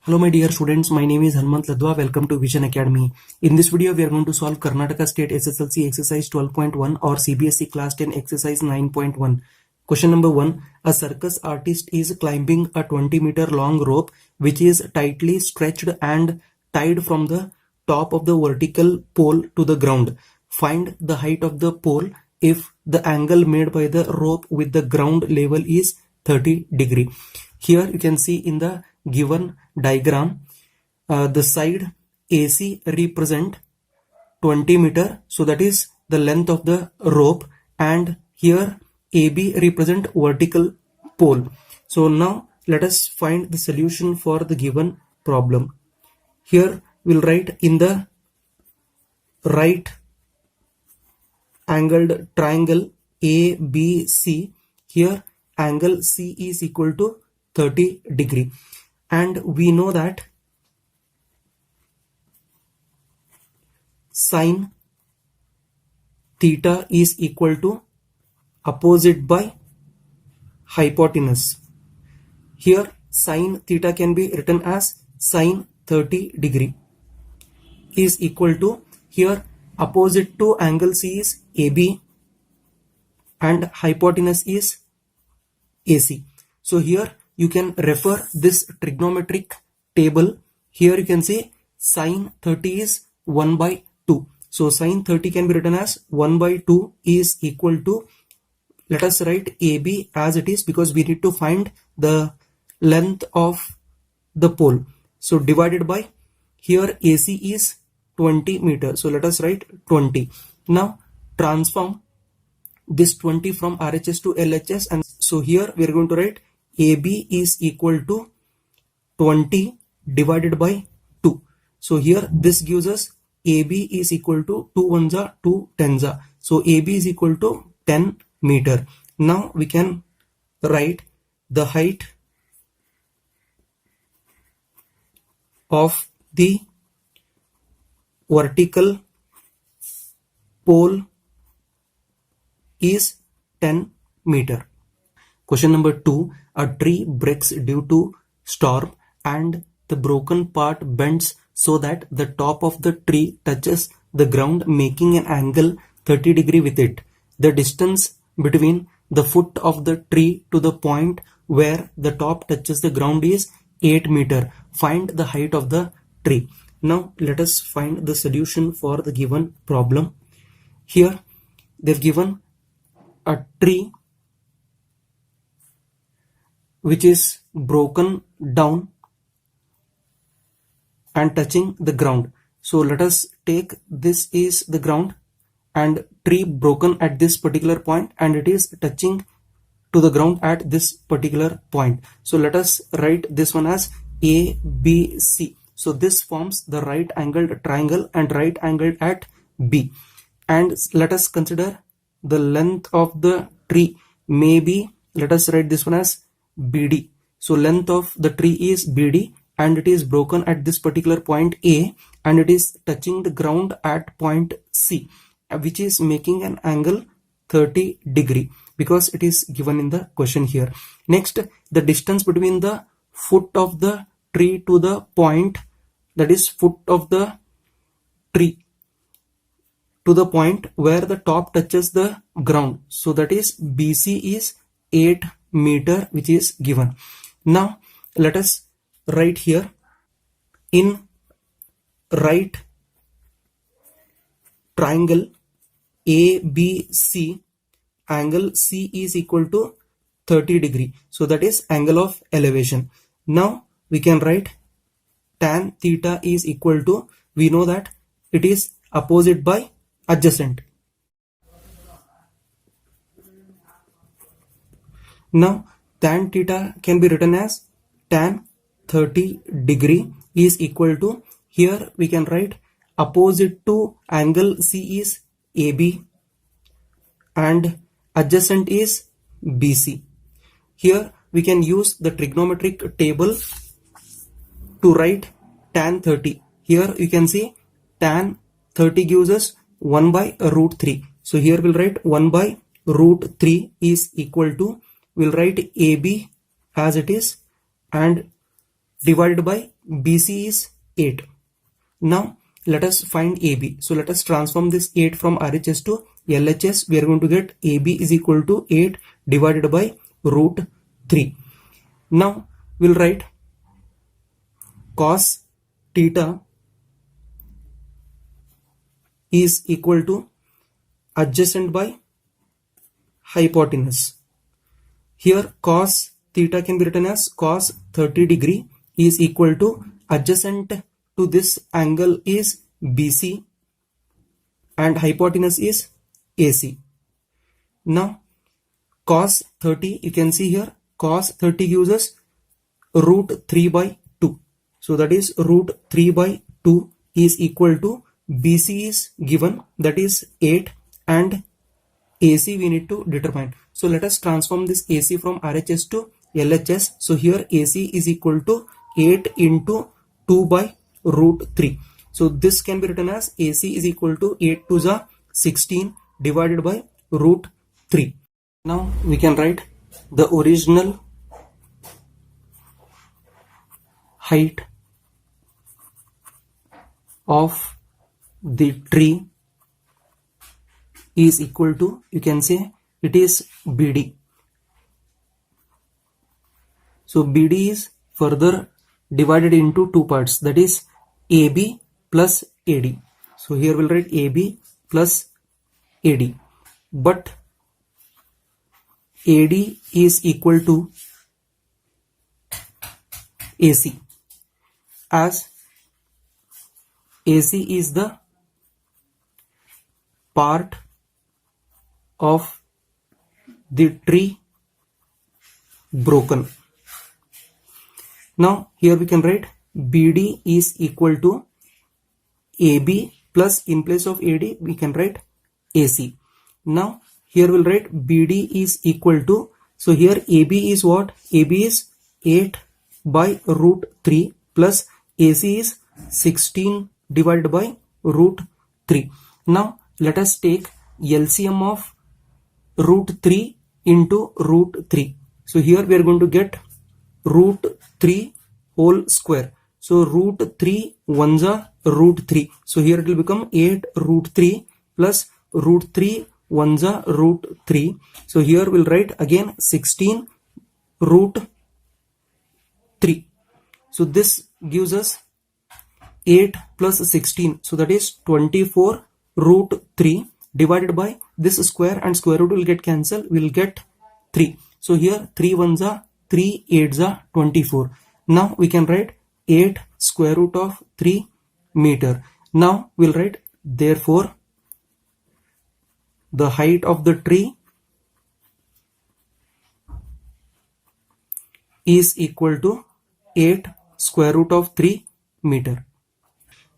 Hello my dear students, my name is Hanmant Ladwa. Welcome to Vision Academy. In this video we are going to solve Karnataka State SSLC exercise 12.1 or CBSE class 10 exercise 9.1. Question number 1. A circus artist is climbing a 20-meter long rope which is tightly stretched and tied from the top of the vertical pole to the ground. Find the height of the pole if the angle made by the rope with the ground level is 30 degree. Here you can see in the given diagram, the side AC represent 20 meter, so that is the length of the rope, and here AB represent vertical pole. So now let us find the solution for the given problem. Here we'll write in the right angled triangle ABC, here angle C is equal to 30 degree, and we know that sine theta is equal to opposite by hypotenuse. Here sine theta can be written as sine 30 degree is equal to, here opposite to angle C is AB and hypotenuse is AC. So here you can refer this trigonometric table. Here you can say sine 30 is 1 by 2. So sine 30 can be written as 1 by 2 is equal to, let us write AB as it is because we need to find the length of the pole. So divided by, here AC is 20 meters. So let us write 20. Now transform this 20 from RHS to LHS, and so here we are going to write AB is equal to 20 divided by 2. So here this gives us AB is equal to 2 ones are 2 tens are. So AB is equal to 10 meter. Now we can write the height of the vertical pole is 10 meter. Question number 2. A tree breaks due to storm and the broken part bends so that the top of the tree touches the ground, making an angle 30 degree with it. The distance between the foot of the tree to the point where the top touches the ground is 8 meter. Find the height of the tree. Now let us find the solution for the given problem. Here they've given a tree which is broken down and touching the ground. So let us take this is the ground and tree broken at this particular point and it is touching to the ground at this particular point. So let us write this one as ABC. So this forms the right angled triangle and right angled at B. And let us consider the length of the tree may be, let us write this one as BD. So length of the tree is BD and it is broken at this particular point A and it is touching the ground at point C, which is making an angle 30 degree because it is given in the question here. Next, the distance between the foot of the tree to the point, that is foot of the tree to the point where the top touches the ground. So that is BC is 8 meter, which is given. Now let us write here in right triangle ABC, angle C is equal to 30 degree. So that is angle of elevation. Now we can write tan theta is equal to, we know that it is opposite by adjacent. Now tan theta can be written as tan 30 degree is equal to, here we can write opposite to angle C is AB and adjacent is BC. Here we can use the trigonometric table to write tan 30. Here you can see tan 30 gives us 1 by root 3. So here we'll write 1 by root 3 is equal to, we'll write AB as it is and divided by BC is 8. Now let us find AB. So let us transform this 8 from RHS to LHS. We are going to get AB is equal to 8 divided by root 3. Now we'll write cos theta is equal to adjacent by hypotenuse. Here cos theta can be written as cos 30 degree is equal to adjacent to this angle is BC and hypotenuse is AC. Now cos 30, you can see here cos 30 gives us root 3 by 2. So that is root 3 by 2 is equal to BC is given, that is 8, and AC we need to determine. So let us transform this AC from RHS to LHS. So here AC is equal to 8 into 2 by root 3. So this can be written as AC is equal to 8 to the 16 divided by root 3. Now we can write the original height of the tree is equal to, you can say it is BD. So BD is further divided into two parts, that is AB plus AD. So here we'll write AB plus AD, but AD is equal to AC, as AC is the part of the tree broken. Now here we can write BD is equal to AB plus in place of AD we can write AC. Now here we'll write BD is equal to, so here AB is what? AB is 8 by root 3 plus AC is 16 divided by root 3. Now let us take LCM of root 3 into root 3. So here we are going to get root 3 whole square. So root 3 ones are root 3. So here it will become 8 root 3 plus root 3 ones are root 3. So here we'll write again 16 root 3. So this gives us 8 plus 16. So that is 24 root 3 divided by this square, and square root will get cancelled. We'll get 3. So here 3 ones are 3 8s are 24. Now we can write 8 square root of 3 meter. Now we'll write therefore the height of the tree is equal to 8 square root of 3 meter.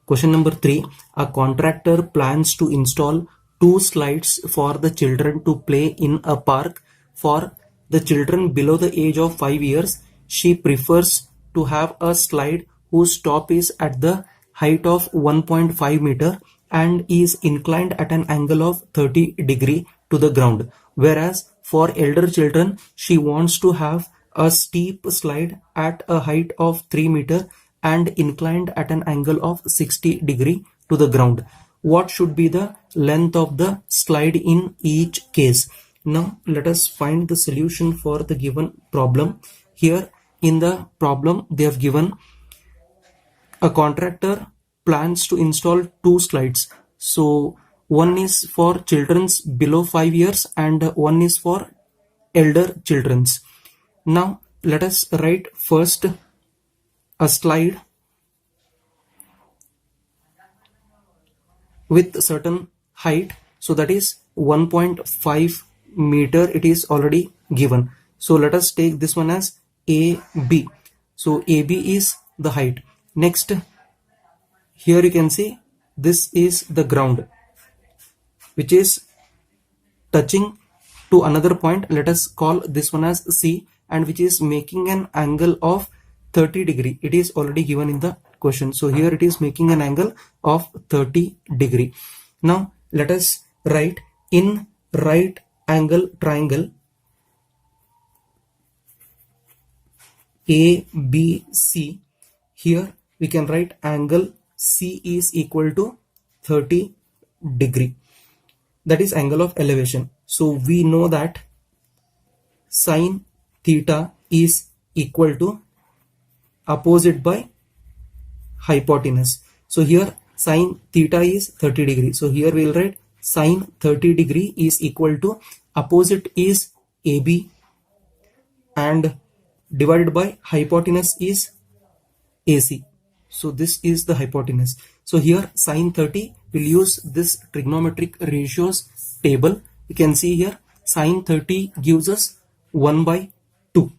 Question number 3. A contractor plans to install 2 slides for the children to play in a park. For the children below the age of 5 years, she prefers to have a slide whose top is at the height of 1.5 meter and is inclined at an angle of 30 degree to the ground. Whereas for elder children, she wants to have a steep slide at a height of 3 meter and inclined at an angle of 60 degree to the ground. What should be the length of the slide in each case? Now let us find the solution for the given problem. Here in the problem they have given a contractor plans to install 2 slides. So one is for children's below 5 years and one is for elder children's. Now let us write first a slide with certain height, so that is 1.5 meter it is already given. So let us take this one as AB. So AB is the height. Next, here you can see this is the ground which is touching to another point. Let us call this one as C, and which is making an angle of 30 degree. It is already given in the question. So here it is making an angle of 30 degree. Now let us write in right angle triangle ABC, here we can write angle C is equal to 30 degree. That is angle of elevation. So we know that sine theta is equal to opposite by hypotenuse. So here sine theta is 30 degree. So here we will write sine 30 degree is equal to opposite is AB and divided by hypotenuse is AC. So this is the hypotenuse. So here sine 30 will use this trigonometric ratios table. You can see here sine 30 gives us 1 by 2.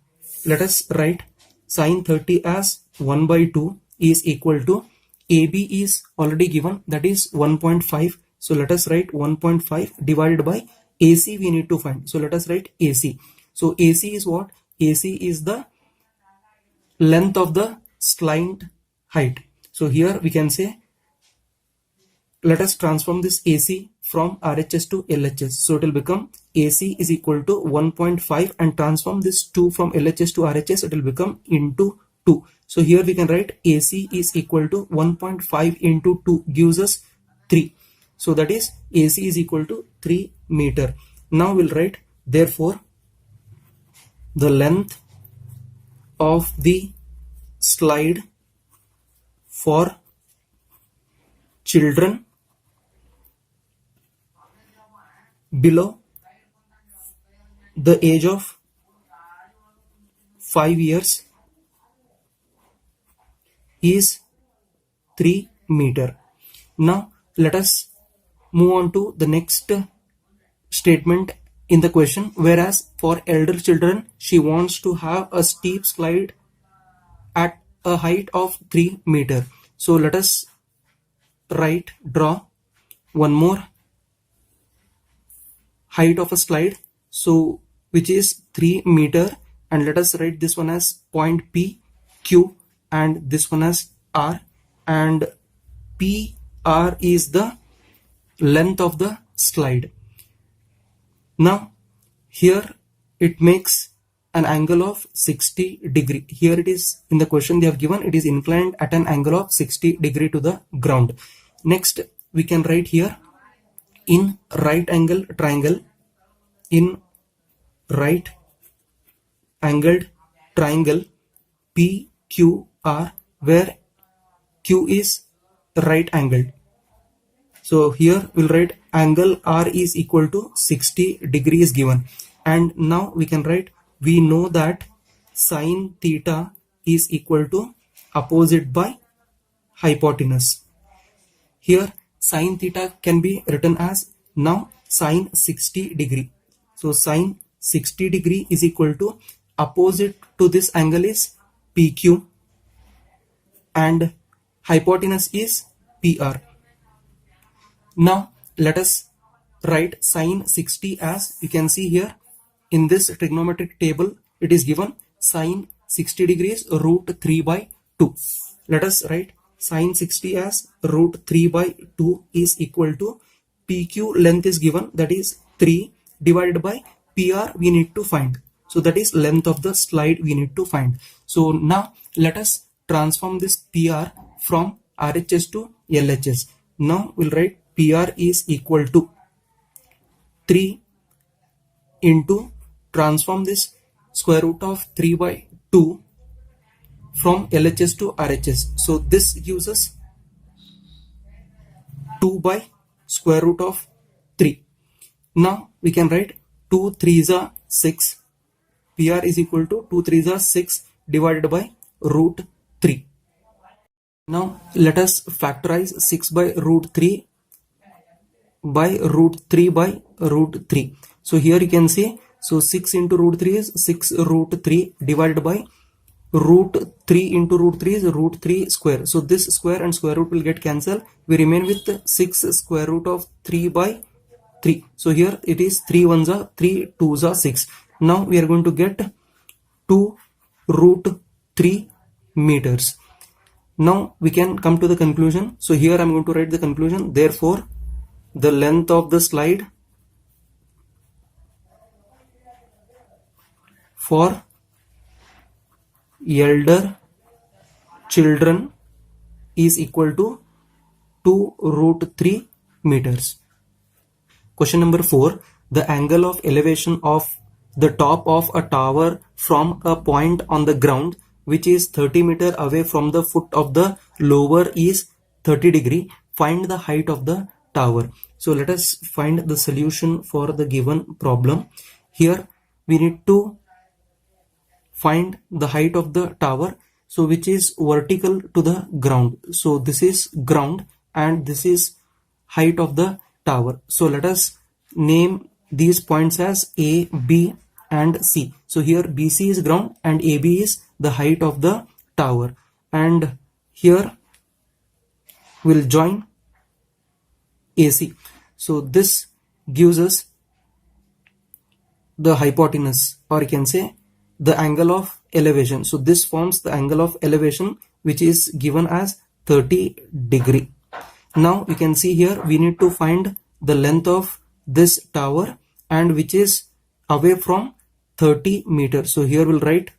Let us write sine 30 as 1 by 2 is equal to AB is already given, that is 1.5. So let us write 1.5 divided by AC we need to find. So let us write AC. So AC is what? AC is the length of the slide height. So here we can say, let us transform this AC from RHS to LHS. So it will become AC is equal to 1.5 and transform this 2 from LHS to RHS, it will become into 2. So here we can write AC is equal to 1.5 into 2 gives us 3. So that is AC is equal to 3 meter. Now we'll write therefore the length of the slide for children below the age of 5 years is 3 meter. Now let us move on to the next statement in the question. Whereas for elder children she wants to have a steep slide at a height of 3 meter. So let us draw one more height of a slide, so which is 3 meter, and let us write this one as point P, Q, and this one as R, and PR is the length of the slide. Now here it makes an angle of 60 degree. Here it is in the question they have given, it is inclined at an angle of 60 degree to the ground. Next we can write here in right angle triangle, in right angled triangle PQR, where Q is right angled. So here we'll write angle R is equal to 60 degrees given. And now we can write, we know that sine theta is equal to opposite by hypotenuse. Here sine theta can be written as now sine 60 degree. So sine 60 degree is equal to opposite to this angle is PQ and hypotenuse is PR. Now let us write sine 60 as, you can see here in this trigonometric table it is given sine 60 degrees root 3 by 2. Let us write sine 60 as root 3 by 2 is equal to PQ length is given, that is 3, divided by PR we need to find. So that is length of the slide we need to find. So now let us transform this PR from RHS to LHS. Now we'll write PR is equal to 3 into, transform this square root of 3 by 2 from LHS to RHS. So this gives us 2 by square root of 3. Now we can write 2 3s are 6. PR is equal to 2 3s are 6 divided by root 3. Now let us factorize 6 by root 3 by root 3 by root 3. So here you can see, so 6 into root 3 is 6 root 3 divided by root 3 into root 3 is root 3 square. So this square and square root will get cancelled. We remain with 6 square root of 3 by 3. So here it is 3 1s are 3 2s are 6. Now we are going to get 2 root 3 meters. Now we can come to the conclusion. So here I am going to write the conclusion. Therefore the length of the slide for elder children is equal to 2 root 3 meters. Question number 4. The angle of elevation of the top of a tower from a point on the ground which is 30 meter away from the foot of the lower is 30 degree. Find the height of the tower. So let us find the solution for the given problem. Here we need to find the height of the tower, so which is vertical to the ground. So this is ground and this is height of the tower. So let us name these points as A, B and C. So here BC is ground and AB is the height of the tower, and here we'll join AC. So this gives us the hypotenuse, or you can say the angle of elevation. So this forms the angle of elevation which is given as 30 degree. Now you can see here we need to find the length of this tower and which is away from 30 meter. So here we'll write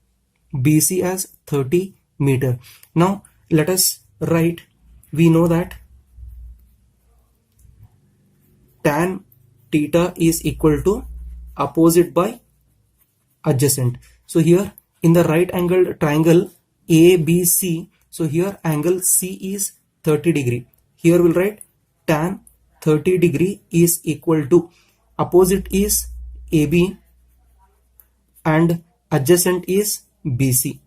BC as 30 meter. Now let us write, we know that tan theta is equal to opposite by adjacent. So here in the right angled triangle ABC, so here angle C is 30 degree. Here we'll write tan 30 degree is equal to, opposite is AB and adjacent is BC.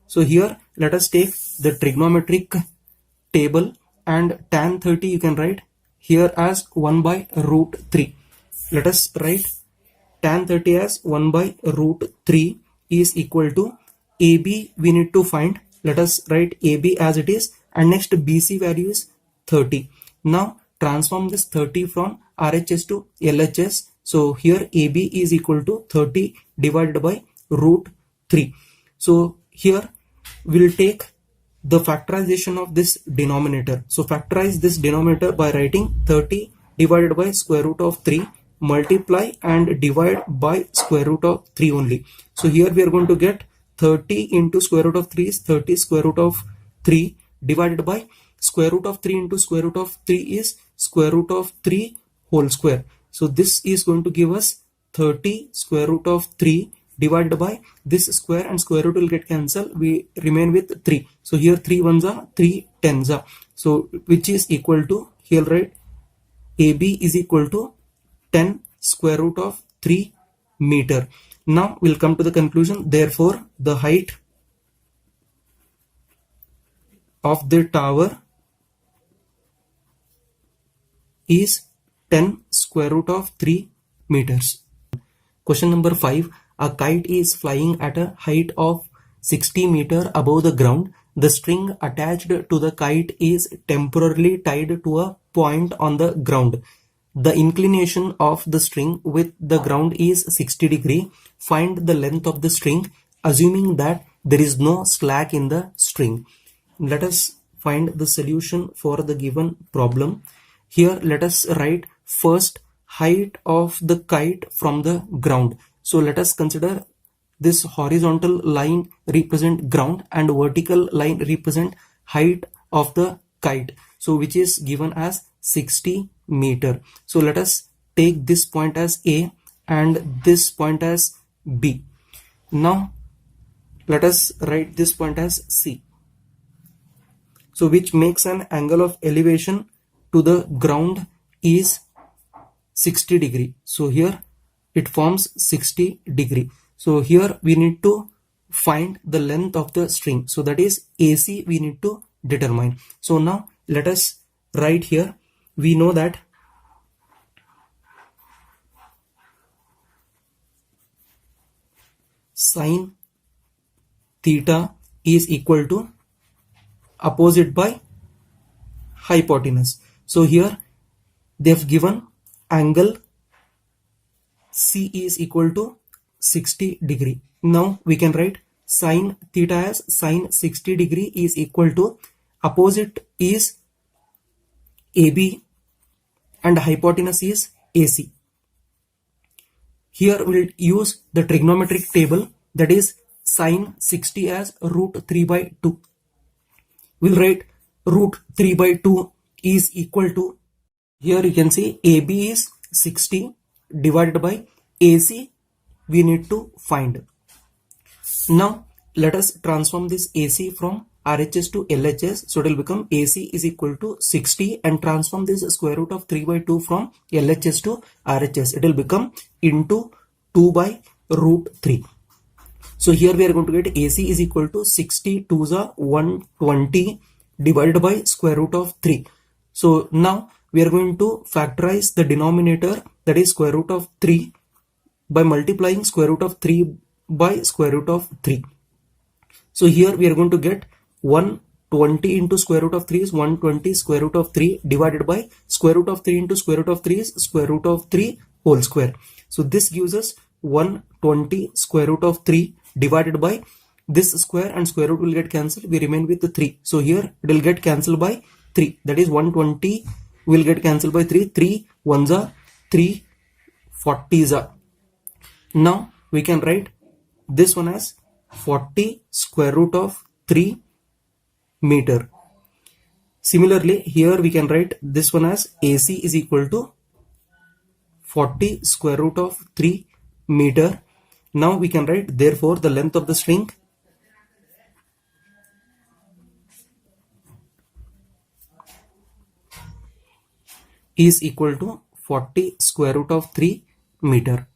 So here let us take the trigonometric table, and tan 30 you can write here as 1 by root 3. Let us write tan 30 as 1 by root 3 is equal to AB we need to find. Let us write AB as it is, and next BC value is 30. Now transform this 30 from RHS to LHS. So here AB is equal to 30 divided by root 3. So here we'll take the factorization of this denominator. So factorize this denominator by writing 30 divided by square root of 3, multiply and divide by square root of 3 only. So here we are going to get 30 into square root of 3 is 30 square root of 3 divided by square root of 3 into square root of 3 is square root of 3 whole square. So this is going to give us 30 square root of 3 divided by this square, and square root will get cancelled, we remain with 3. So here 3 ones are 3 tens are, so which is equal to, here write AB is equal to 10 square root of 3 meter. Now we'll come to the conclusion. Therefore the height of the tower is 10 square root of 3 meters. Question number 5. A kite is flying at a height of 60 meter above the ground. The string attached to the kite is temporarily tied to a point on the ground. The inclination of the string with the ground is 60 degree. Find the length of the string assuming that there is no slack in the string. Let us find the solution for the given problem. Here let us write first height of the kite from the ground. So let us consider this horizontal line represent ground and vertical line represent height of the kite, so which is given as 60 meter. So let us take this point as A and this point as B. Now let us write this point as C, so which makes an angle of elevation to the ground is 60 degree. So here it forms 60 degree. So here we need to find the length of the string, so that is AC we need to determine. So now let us write here, we know that sine theta is equal to opposite by hypotenuse. So here they have given angle C is equal to 60 degree. Now we can write sine theta as sine 60 degree is equal to opposite is AB and hypotenuse is AC. Here we'll use the trigonometric table, that is sine 60 as root 3 by 2. we'll write root 3 by 2 is equal to, here you can see AB is 60 divided by AC we need to find. Now let us transform this AC from RHS to LHS. So it will become AC is equal to 60, and transform this square root of 3 by 2 from LHS to RHS. It will become into 2 by root 3. So here we are going to get AC is equal to 60 to the 120 divided by square root of 3. So now we are going to factorize the denominator, that is square root of 3, by multiplying square root of 3 by square root of 3. So here we are going to get 120 into square root of 3 is 120 square root of 3 divided by square root of 3 into square root of 3 is square root of 3 whole square. So this gives us 120 square root of 3 divided by this square, and square root will get cancelled. We remain with the 3. So here it will get cancelled by 3. That is 120 will get cancelled by 3. 3 ones are 3 40s are. Now we can write this one as 40 square root of 3 meter. Similarly, here we can write this one as AC is equal to 40 square root of 3 meter. Now we can write, therefore the length of the string is equal to 40 square root of 3 meter.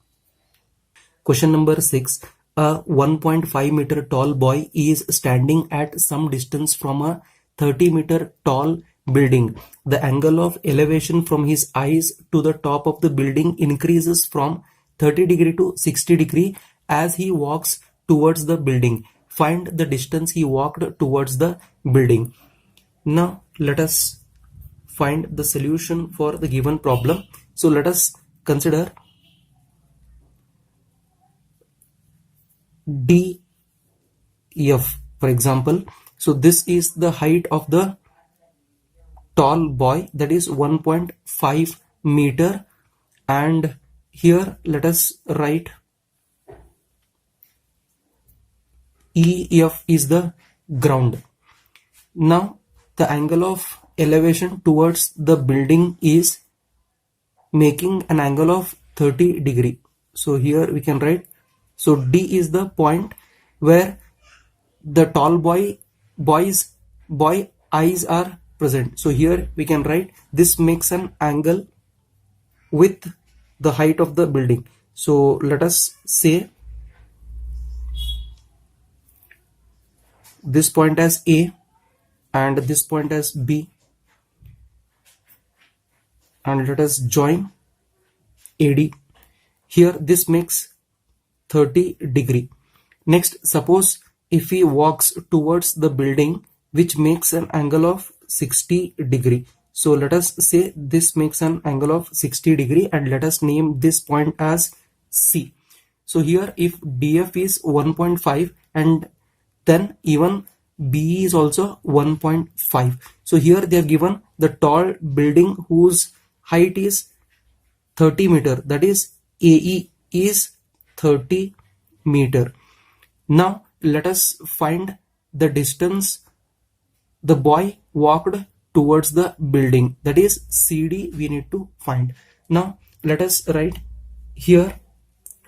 Question number 6. A 1.5 meter tall boy is standing at some distance from a 30 meter tall building. The angle of elevation from his eyes to the top of the building increases from 30 degree to 60 degree as he walks towards the building. Find the distance he walked towards the building. Now let us find the solution for the given problem. So let us consider DF, for example. So this is the height of the tall boy, that is 1.5 meter, and here let us write EF is the ground. Now the angle of elevation towards the building is making an angle of 30 degree. So here we can write, so D is the point where the tall boy eyes are present. So here we can write this makes an angle with the height of the building. So let us say this point as A and this point as B, and let us join AD. Here this makes 30 degree. Next, suppose if he walks towards the building which makes an angle of 60 degree. So let us say this makes an angle of 60 degree, and let us name this point as C. So here if DF is 1.5 and then even B is also 1.5. So here they have given the tall building whose height is 30 meter, that is AE is 30 meter. Now let us find the distance the boy walked towards the building, that is CD we need to find. Now let us write, here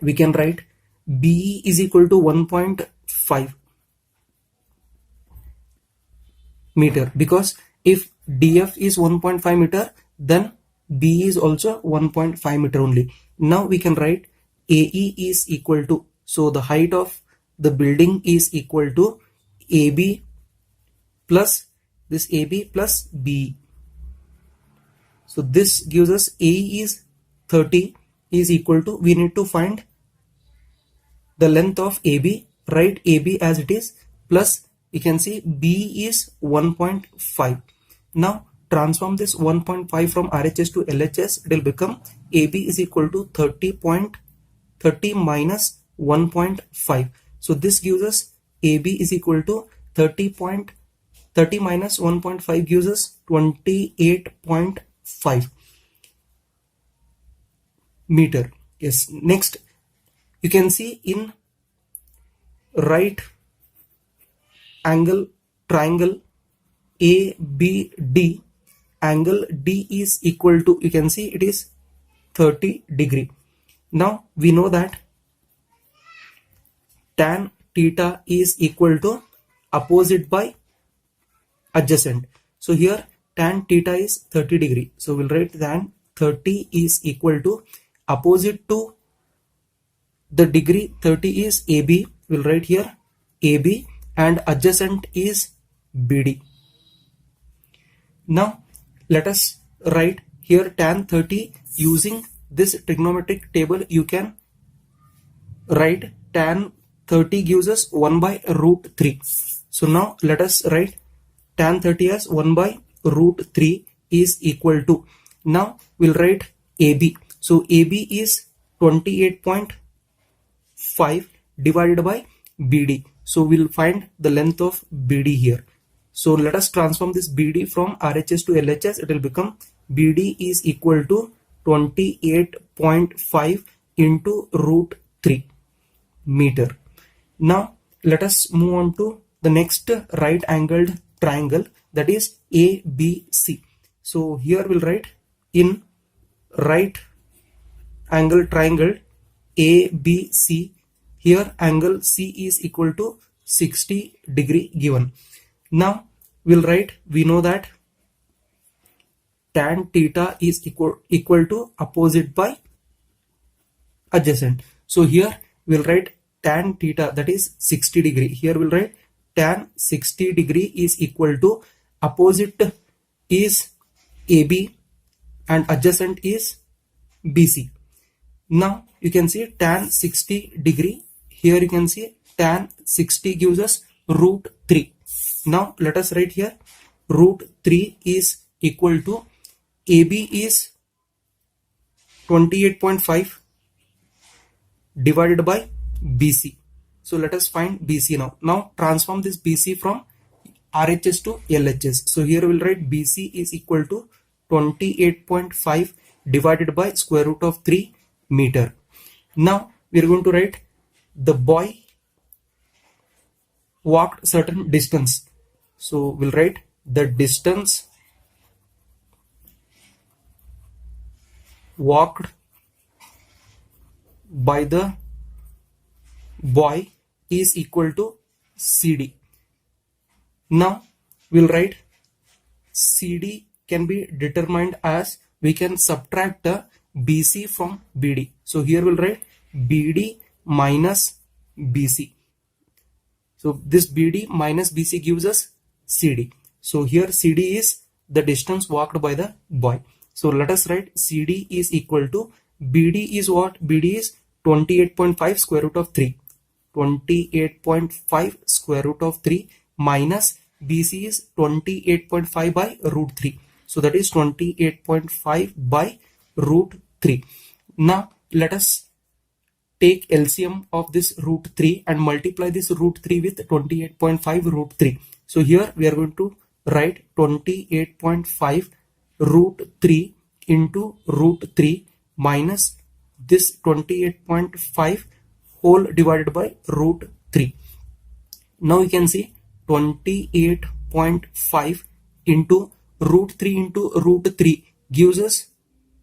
we can write BE is equal to 1.5 meter, because if DF is 1.5 meter then B is also 1.5 meter only. Now we can write AE is equal to, so the height of the building is equal to AB plus this AB plus B. So this gives us AE is 30 is equal to, we need to find the length of AB, write AB as it is, plus you can see B is 1.5. Now transform this 1.5 from RHS to LHS, it will become AB is equal to 30 minus 1.5. So this gives us AB is equal to 30 minus 1.5 gives us 28.5 meter. Yes. Next, you can see in right angle triangle ABD, angle D is equal to, you can see it is 30 degree. Now we know that tan theta is equal to opposite by adjacent. So here tan theta is 30 degree. So we'll write tan 30 is equal to opposite to the degree 30 is AB. We'll write here AB and adjacent is BD. Now let us write here tan 30 using this trigonometric table. You can write tan 30 gives us 1 by root 3. So now let us write tan 30 as 1 by root 3 is equal to, now we'll write AB. So AB is 28.5 divided by BD. So we'll find the length of BD here. So let us transform this BD from RHS to LHS. It will become BD is equal to 28.5 into root 3 meter. Now let us move on to the next right angled triangle, that is ABC. So here we'll write in right angle triangle ABC, here angle C is equal to 60 degree given. Now we'll write, we know that tan theta is equal to opposite by adjacent. So here we'll write tan theta, that is 60 degree. Here we'll write tan 60 degree is equal to opposite is AB and adjacent is BC. Now you can see tan 60 degree. Here you can see tan 60 gives us root 3. Now let us write here root 3 is equal to AB is 28.5 divided by BC. So let us find BC now. Now transform this BC from RHS to LHS. So here we'll write BC is equal to 28.5 divided by square root of 3 meter. Now we are going to write the boy walked certain distance. So we'll write the distance walked by the boy is equal to CD. Now we'll write CD can be determined as we can subtract the BC from BD. So here we'll write BD minus BC. So this BD minus BC gives us CD. So here CD is the distance walked by the boy. So let us write CD is equal to BD is what? BD is 28.5 square root of 3. 28.5 square root of 3 minus BC is 28.5 by root 3. So that is 28.5 by root 3. Now let us take LCM of this root 3 and multiply this root 3 with 28.5 root 3. So here we are going to write 28.5 root 3 into root 3 minus this 28.5 whole divided by root 3. Now you can see 28.5 into root 3 gives us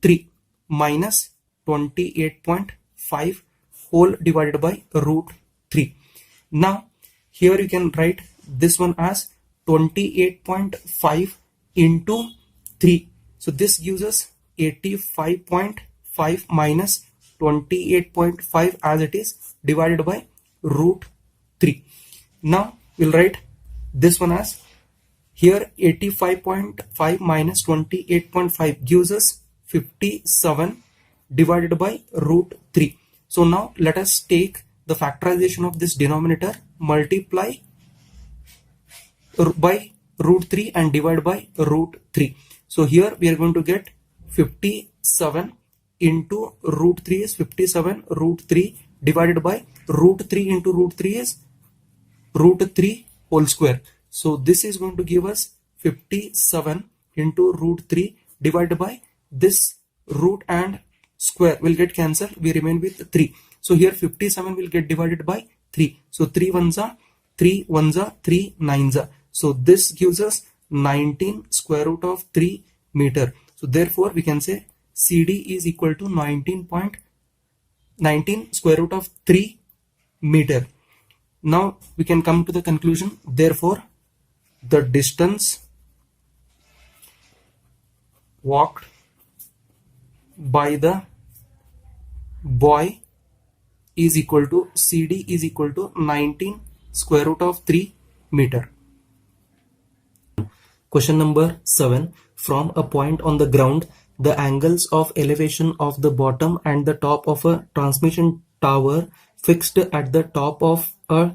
3 minus 28.5 whole divided by root 3. Now here you can write this one as 28.5 into 3. So this gives us 85.5 minus 28.5 as it is divided by root 3. Now we'll write this one as here 85.5 minus 28.5 gives us 57 divided by root 3. So now let us take the factorization of this denominator, multiply by root 3 and divide by root 3. So here we are going to get 57 into root 3 is 57 root 3 divided by root 3 into root 3 is root 3 whole square. So this is going to give us 57 into root 3 divided by this root and square will get cancelled. We remain with 3. So here 57 will get divided by 3. So 3 ones are 3 ones are 3 nines are. So this gives us 19 square root of 3 meter. So therefore we can say CD is equal to 19 square root of 3 meter. Now we can come to the conclusion. Therefore the distance walked by the boy is equal to CD is equal to 19 square root of 3 meter. Question number 7. From a point on the ground, the angles of elevation of the bottom and the top of a transmission tower fixed at the top of a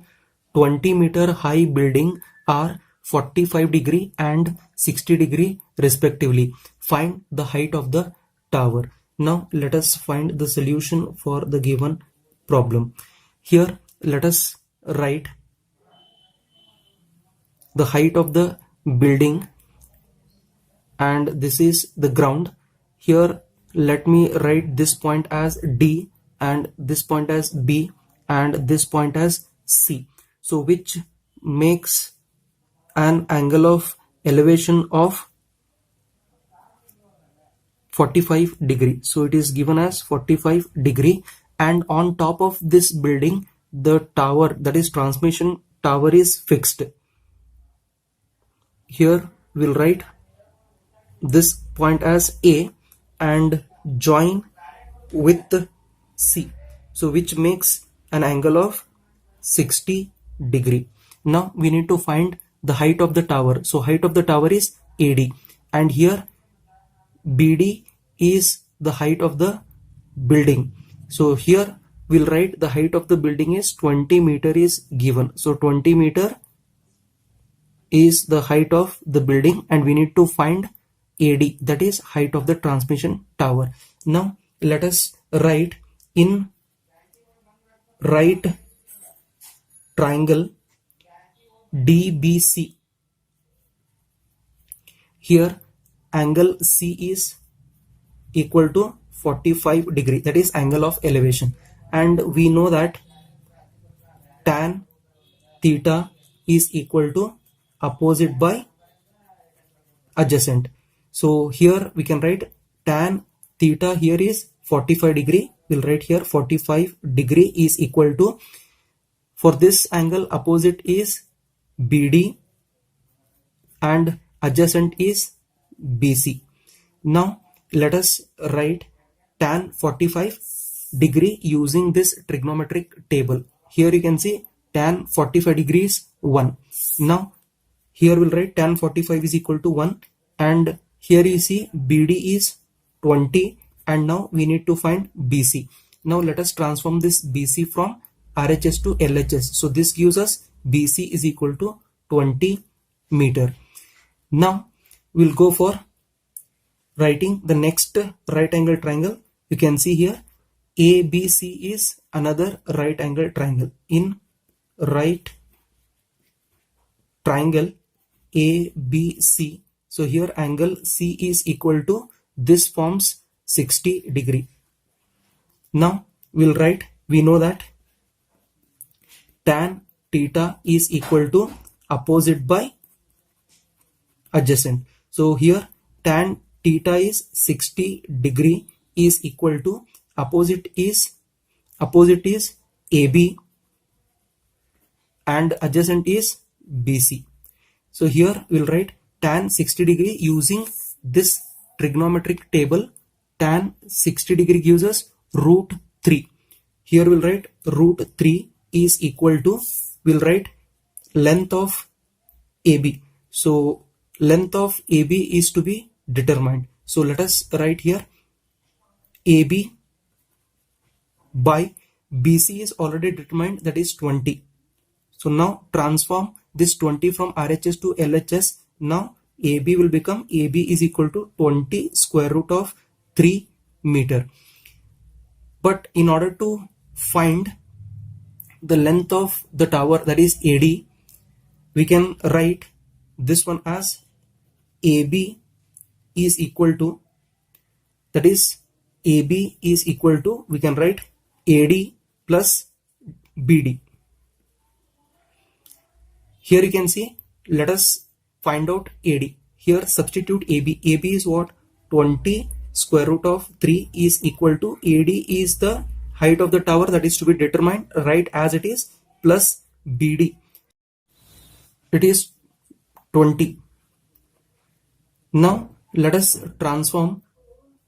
20-meter high building are 45 degree and 60 degree respectively. Find the height of the tower. Now let us find the solution for the given problem. Here let us write the height of the building, and this is the ground. Here let me write this point as D and this point as B and this point as C, so which makes an angle of elevation of 45 degree. So it is given as 45 degree, and on top of this building the tower, that is transmission tower, is fixed. Here we'll write this point as A and join with C, so which makes an angle of 60 degree. Now we need to find the height of the tower. So height of the tower is AD, and here BD is the height of the building. So here we'll write the height of the building is 20 meter is given. So 20 meter is the height of the building, and we need to find AD, that is height of the transmission tower. Now let us write in right triangle DBC. Here angle C is equal to 45 degree, that is angle of elevation, and we know that tan theta is equal to opposite by adjacent. So here we can write tan theta here is 45 degree. We'll write here 45 degree is equal to, for this angle opposite is BD and adjacent is BC. Now let us write tan 45 degree using this trigonometric table. Here you can see tan 45 degrees 1. Now here we'll write tan 45 is equal to 1, and here you see BD is 20, and now we need to find BC. Now let us transform this BC from RHS to LHS. So this gives us BC is equal to 20 meter. Now we'll go for writing the next right angle triangle. You can see here ABC is another right angle triangle. In right triangle ABC, so here angle C is equal to, this forms 60 degree. Now we'll write, we know that tan theta is equal to opposite by adjacent. So here tan theta is 60 degree is equal to opposite is AB and adjacent is BC. So here we'll write tan 60 degree using this trigonometric table. Tan 60 degree gives us root 3. Here we'll write root 3 is equal to, we'll write length of AB. So length of AB is to be determined. So let us write here AB by BC is already determined, that is 20. So now transform this 20 from RHS to LHS. Now AB will become, AB is equal to 20 square root of 3 meter. But in order to find the length of the tower, that is AD, we can write this one as AB is equal to, that is AB is equal to, we can write AD plus BD. Here you can see, let us find out AD. Here substitute AB. AB is what? 20 square root of 3 is equal to AD is the height of the tower that is to be determined, right, as it is, plus BD. It is 20. Now let us transform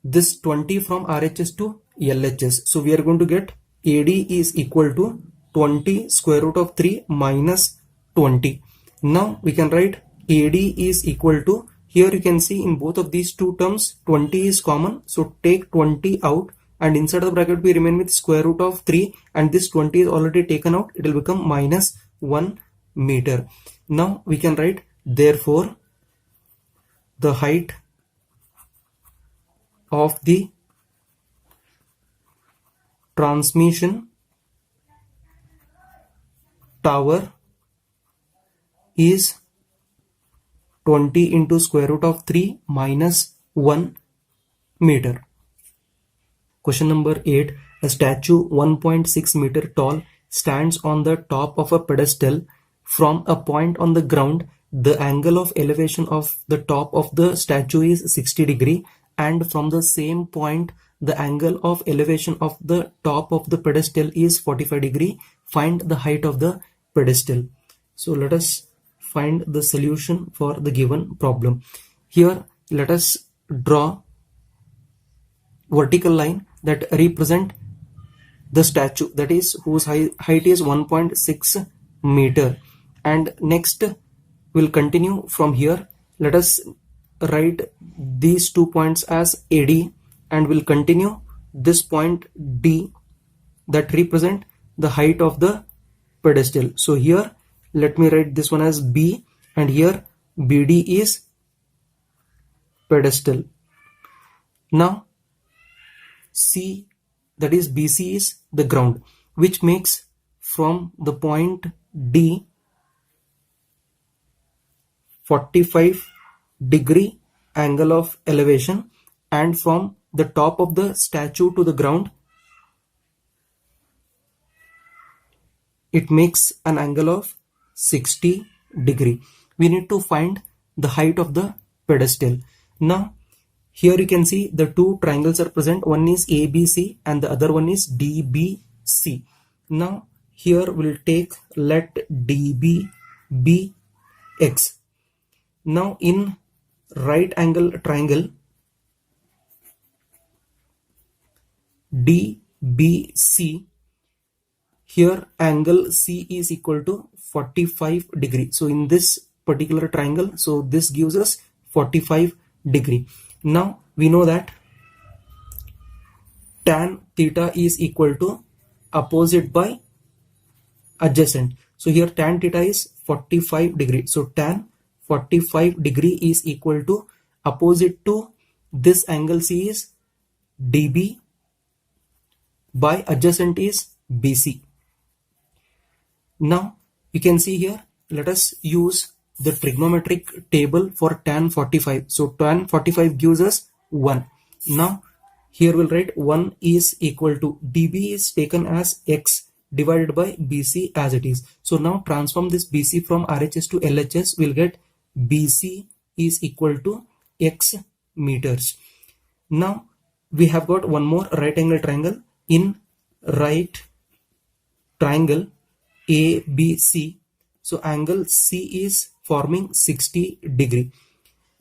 this 20 from RHS to LHS. So we are going to get AD is equal to 20 square root of 3 minus 20. Now we can write AD is equal to, here you can see in both of these two terms 20 is common, so take 20 out and inside the bracket we remain with square root of 3 and this 20 is already taken out, it will become minus 1 meter. Now we can write therefore the height of the transmission tower is 20 into square root of 3 minus 1 meter. Question number 8. A statue 1.6 meter tall stands on the top of a pedestal. From a point on the ground, the angle of elevation of the top of the statue is 60 degree, and from the same point the angle of elevation of the top of the pedestal is 45 degree. Find the height of the pedestal. So let us find the solution for the given problem. Here let us draw vertical line that represent the statue, that is whose height is 1.6 meter, and next we'll continue from here. Let us write these 2 points as AD and we'll continue this point D that represent the height of the pedestal. So here let me write this one as B and here BD is pedestal. Now C, that is BC, is the ground, which makes from the point D 45 degree angle of elevation, and from the top of the statue to the ground it makes an angle of 60 degree. We need to find the height of the pedestal. Now here you can see the two triangles are present. One is ABC and the other one is DBC. Now here we'll take, let DB be X. Now in right angle triangle DBC, here angle C is equal to 45 degree. So in this particular triangle, so this gives us 45 degree. Now we know that tan theta is equal to opposite by adjacent. So here tan theta is 45 degree. So tan 45 degree is equal to opposite to this angle C is DB by adjacent is BC. Now you can see here, let us use the trigonometric table for tan 45. So tan 45 gives us 1. Now here we'll write 1 is equal to DB is taken as X divided by BC as it is. So now transform this BC from RHS to LHS, we'll get BC is equal to X meters. Now we have got one more right angle triangle. In right triangle ABC, so angle C is forming 60 degree.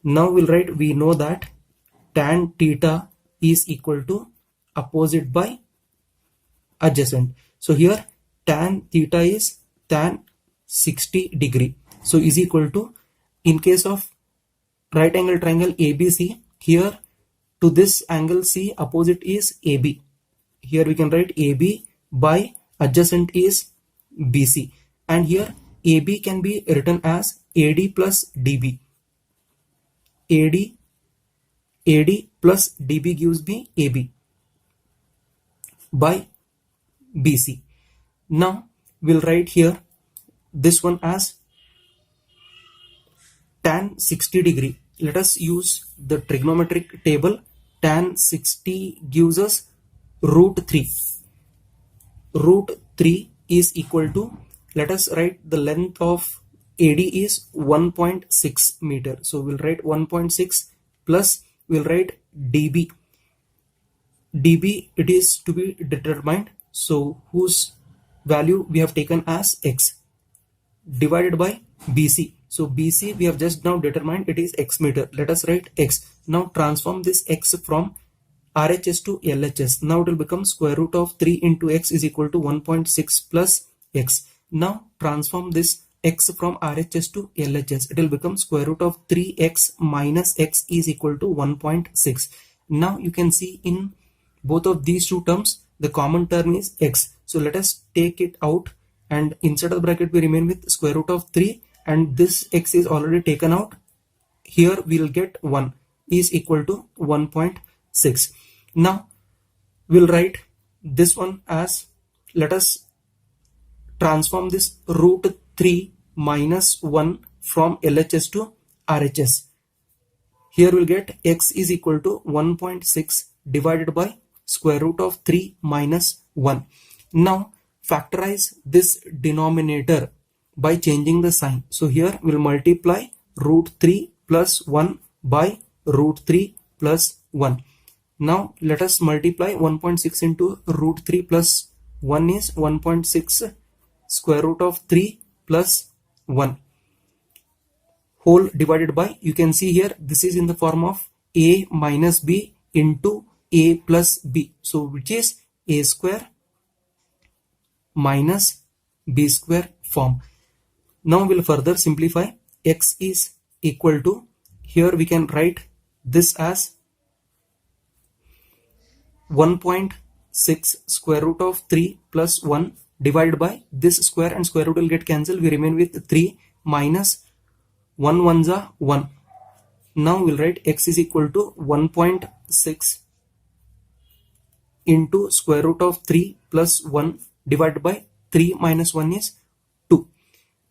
Now we'll write, we know that tan theta is equal to opposite by adjacent. So here tan theta is tan 60 degree. So is equal to, in case of right angle triangle ABC, here to this angle C opposite is AB. Here we can write AB by adjacent is BC, and here AB can be written as AD plus DB. AD plus DB gives me AB by BC. Now we'll write here this one as tan 60 degree. Let us use the trigonometric table. Tan 60 gives us root 3. Root 3 is equal to, let us write the length of AD is 1.6 meter. So we'll write 1.6 plus we'll write dB. dB it is to be determined. So whose value we have taken as x divided by BC. So BC we have just now determined it is x meter. Let us write x. Now transform this x from RHS to LHS. Now it will become square root of 3 into x is equal to 1.6 plus x. Now transform this x from RHS to LHS. It will become square root of 3x minus x is equal to 1.6. Now you can see in both of these two terms the common term is x. So let us take it out, and inside of the bracket we remain with square root of 3, and this x is already taken out. Here we will get 1 is equal to 1.6. Now we'll write this one as, let us transform this root 3 minus 1 from LHS to RHS. Here we'll get x is equal to 1.6 divided by square root of 3 minus 1. Now factorize this denominator by changing the sign. So here we'll multiply root 3 plus 1 by root 3 plus 1. Now let us multiply 1.6 into root 3 plus 1 is 1.6 square root of 3 plus 1 whole divided by, you can see here this is in the form of a minus b into a plus b. So which is a square minus b square form. Now we'll further simplify. X is equal to, here we can write this as 1.6 square root of 3 plus 1 divided by this square and square root will get cancelled. We remain with 3 minus 1 ones are 1. Now we'll write x is equal to 1.6 into square root of 3 plus 1 divided by 3 minus 1 is 2.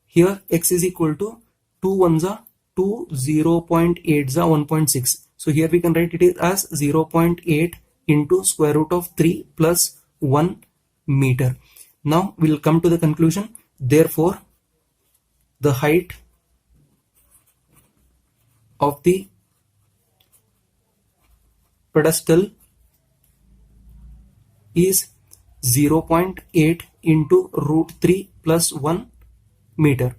Here x is equal to 2 ones are 2, 0.8 is 1.6. So here we can write it as 0.8 into square root of 3 plus 1 meter. Now we'll come to the conclusion. Therefore, the height of the pedestal is 0.8 into root 3 plus 1 meter.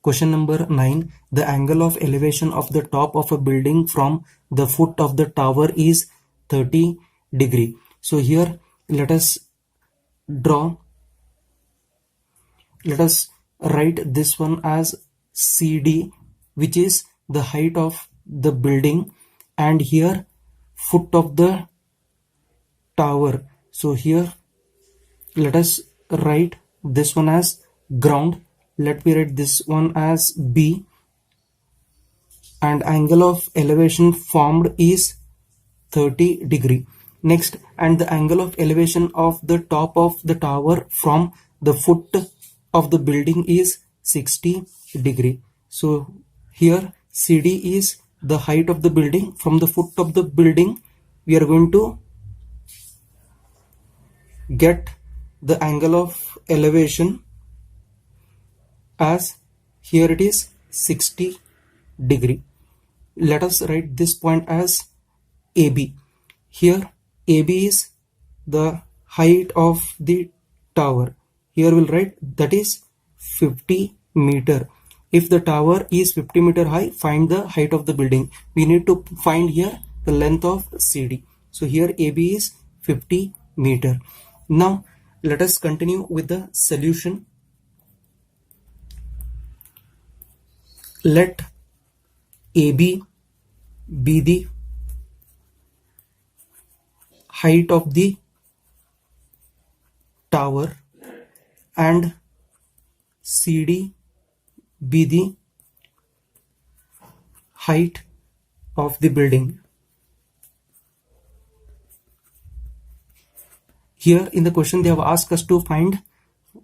Question number 9. The angle of elevation of the top of a building from the foot of the tower is 30 degree. So here let us write this one as CD, which is the height of the building, and here foot of the tower. So here let us write this one as ground. Let me write this one as B, and angle of elevation formed is 30 degree. Next, and the angle of elevation of the top of the tower from the foot of the building is 60 degree. So here CD is the height of the building. From the foot of the building we are going to get the angle of elevation as, here it is 60 degree. Let us write this point as AB. Here AB is the height of the tower. Here we'll write that is 50 meter. If the tower is 50 meter high, find the height of the building. We need to find here the length of CD. So here AB is 50 meter. Now let us continue with the solution. Let AB be the height of the tower and CD be the height of the building. Here in the question they have asked us to find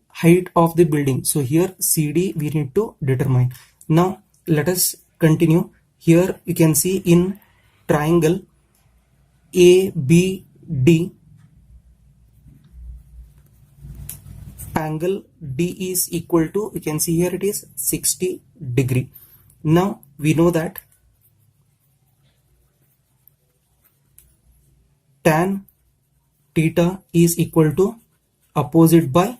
height of the building. So here CD we need to determine. Now let us continue. Here you can see in triangle ABD angle D is equal to, you can see here it is 60 degree. Now we know that tan theta is equal to opposite by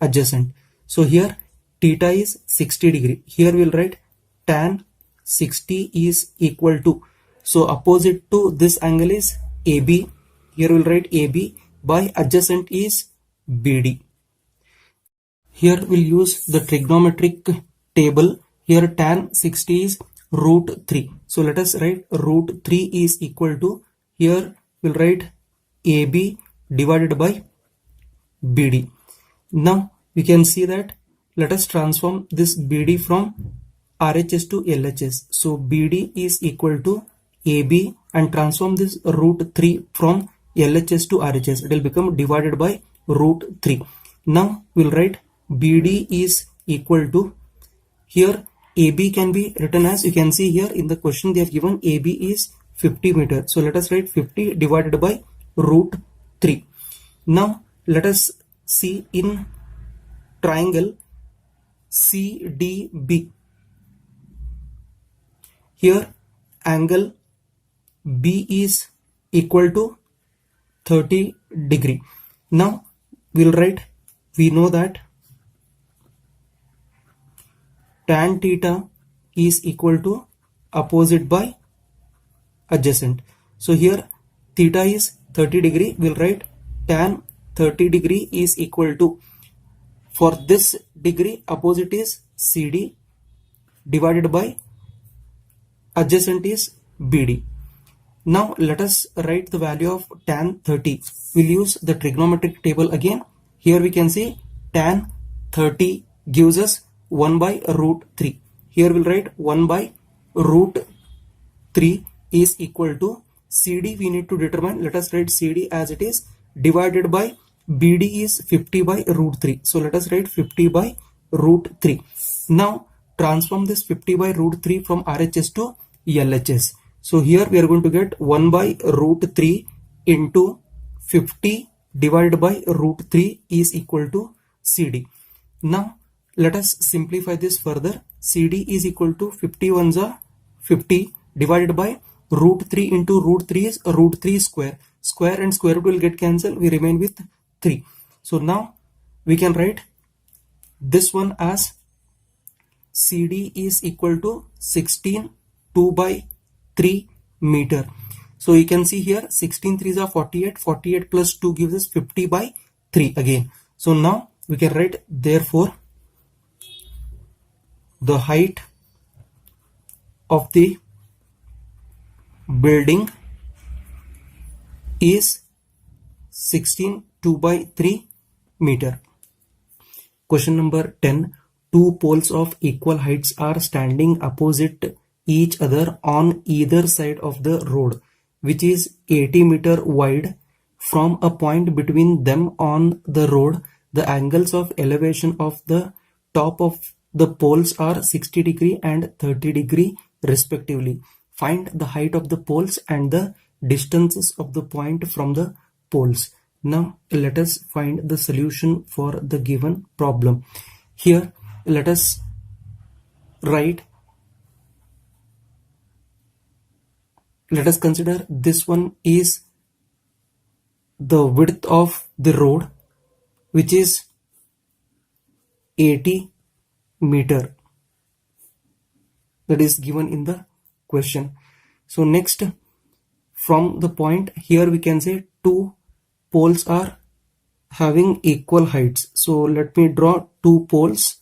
adjacent. So here theta is 60 degree. Here we'll write tan 60 is equal to, so opposite to this angle is AB. Here we'll write AB by adjacent is BD. Here we'll use the trigonometric table. Here tan 60 is root 3. So let us write root 3 is equal to, here we'll write AB divided by BD. Now we can see that, let us transform this BD from RHS to LHS. So BD is equal to AB, and transform this root 3 from LHS to RHS. It will become divided by root 3. Now we'll write BD is equal to, here AB can be written as, you can see here in the question they have given AB is 50 meter. So let us write 50 divided by root 3. Now let us see in triangle CDB. Here angle B is equal to 30 degree. Now we'll write, we know that tan theta is equal to opposite by adjacent. So here theta is 30 degree, we'll write tan 30 degree is equal to, for this degree opposite is CD divided by adjacent is BD. Now let us write the value of tan 30. We'll use the trigonometric table again. Here we can see tan 30 gives us 1 by root 3. Here we'll write 1 by root 3 is equal to, CD we need to determine. Let us write CD as it is, divided by BD is 50 by root 3. So let us write 50 by root 3. Now transform this 50 by root 3 from RHS to LHS. So here we are going to get 1 by root 3 into 50 divided by root 3 is equal to CD. Now let us simplify this further. CD is equal to 50 ones are 50 divided by root 3 into root 3 is root 3 square. Square and square root will get cancelled. We remain with 3. So now we can write this one as CD is equal to 16 2 by 3 meter. So you can see here 16 3s are 48. 48 plus 2 gives us 50 by 3 again. So now we can write, therefore the height of the building is 16 2 by 3 meter. Question number 10. Two poles of equal heights are standing opposite each other on either side of the road, which is 80 meter wide. From a point between them on the road, the angles of elevation of the top of the poles are 60 degree and 30 degree respectively. Find the height of the poles and the distances of the point from the poles. Now let us find the solution for the given problem. Here let us write, let us consider this one is the width of the road, which is 80 meter, that is given in the question. So next, from the point here we can say two poles are having equal heights. So let me draw two poles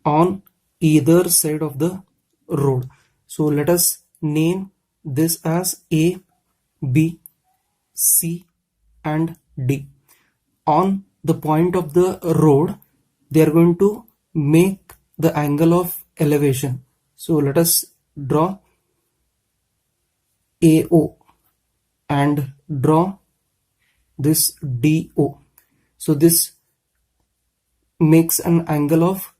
on either side of the road. So let us name this as A, B, C and D. On the point of the road, they are going to make the angle of elevation. So let us draw AO and draw this DO. So this makes an angle of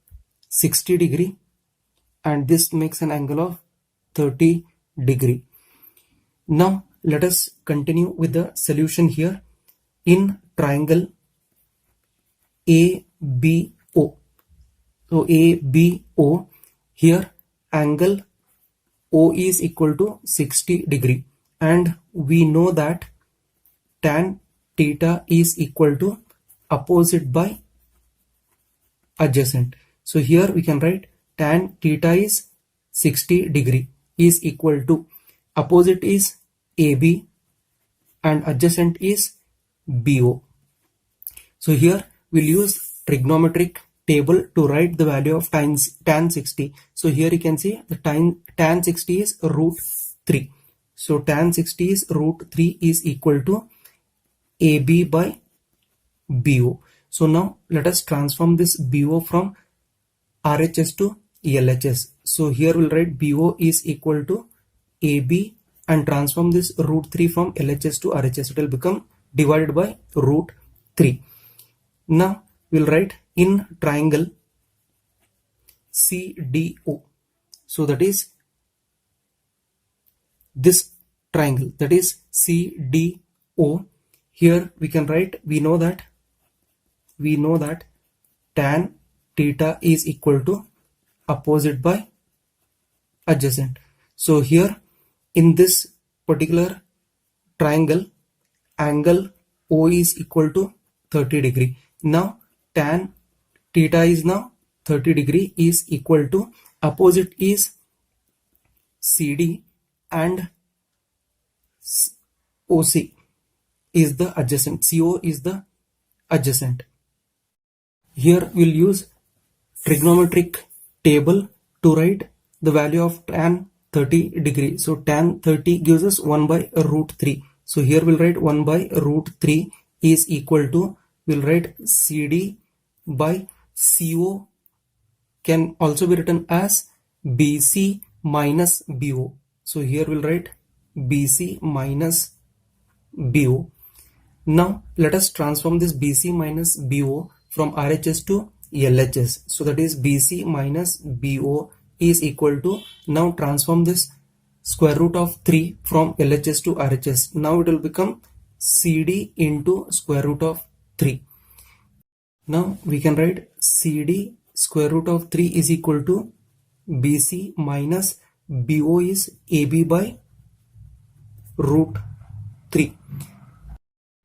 60 degree and this makes an angle of 30 degree. Now let us continue with the solution here. In triangle ABO. So ABO, here angle O is equal to 60 degree, and we know that tan theta is equal to opposite by adjacent. So here we can write tan theta is 60 degree is equal to opposite is AB and adjacent is BO. So here we'll use trigonometric table to write the value of tan 60. So here you can see the tan 60 is root 3. So tan 60 is root 3 is equal to AB by BO. So now let us transform this BO from RHS to LHS. So here we'll write BO is equal to AB and transform this root 3 from LHS to RHS. It will become divided by root 3. Now we'll write in triangle CDO. So that is this triangle, that is CDO. Here we can write, we know that tan theta is equal to opposite by adjacent. So here in this particular triangle, angle O is equal to 30 degree. Now tan theta is now 30 degree is equal to opposite is CD and OC is the adjacent. CO is the adjacent. Here we'll use trigonometric table to write the value of tan 30 degree. So tan 30 gives us 1 by root 3. So here we'll write 1 by root 3 is equal to, we'll write CD by CO can also be written as BC minus BO. So here we'll write BC minus BO. Now let us transform this BC minus BO from RHS to LHS. So that is BC minus BO is equal to, now transform this square root of 3 from LHS to RHS. Now it will become CD into square root of 3. Now we can write CD square root of 3 is equal to BC minus BO is AB by root 3.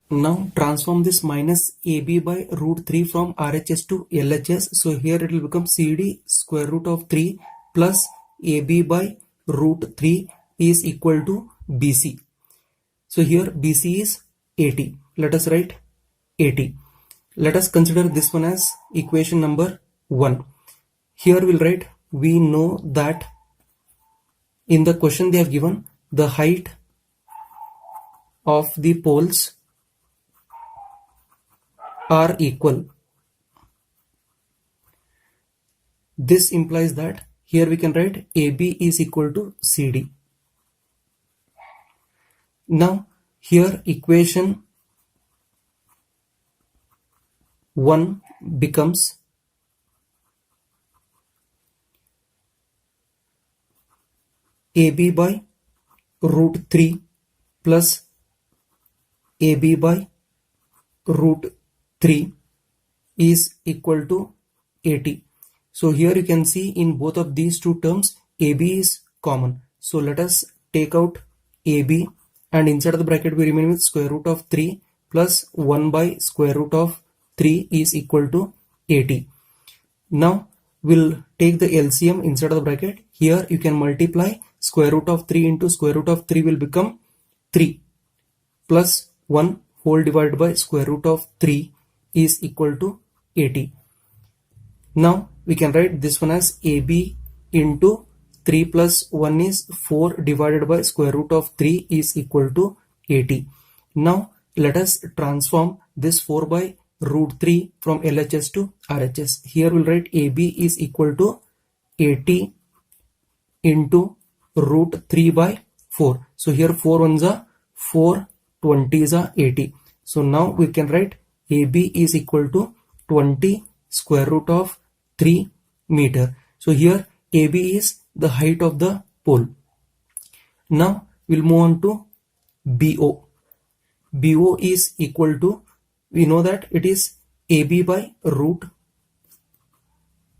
Now transform this minus AB by root 3 from RHS to LHS. So here it will become CD square root of 3 plus AB by root 3 is equal to BC. So here BC is 80. Let us write 80. Let us consider this one as equation number 1. Here we'll write, we know that in the question they have given the height of the poles are equal. This implies that here we can write AB is equal to CD. Now here equation 1 becomes AB by root 3 plus AB by root 3 is equal to 80. So here you can see in both of these two terms AB is common. So let us take out AB and inside of the bracket we remain with square root of 3 plus 1 by square root of 3 is equal to 80. Now we'll take the LCM inside of the bracket. Here you can multiply square root of 3 into square root of 3 will become 3 plus 1 whole divided by square root of 3 is equal to 80. Now we can write this one as AB into 3 plus 1 is 4 divided by square root of 3 is equal to 80. Now let us transform this 4 by root 3 from LHS to RHS. Here we'll write AB is equal to 80 into root 3 by 4. So here 4 ones are 4, 20s are 80. So now we can write AB is equal to 20 square root of 3 meter. So here AB is the height of the pole. Now we'll move on to BO. BO is equal to, we know that it is AB by root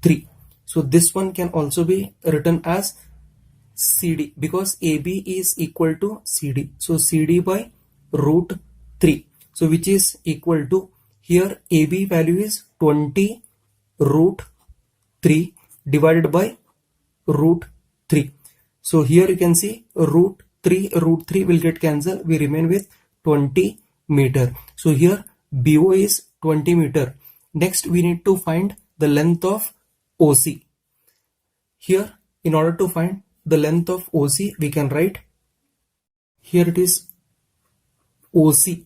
3. So this one can also be written as CD because AB is equal to CD. So CD by root 3. So which is equal to, here AB value is 20 root 3 divided by root 3. So here you can see root 3 will get cancelled. We remain with 20 meter. So here BO is 20 meter. Next we need to find the length of OC. Here in order to find the length of OC, we can write, here it is OC.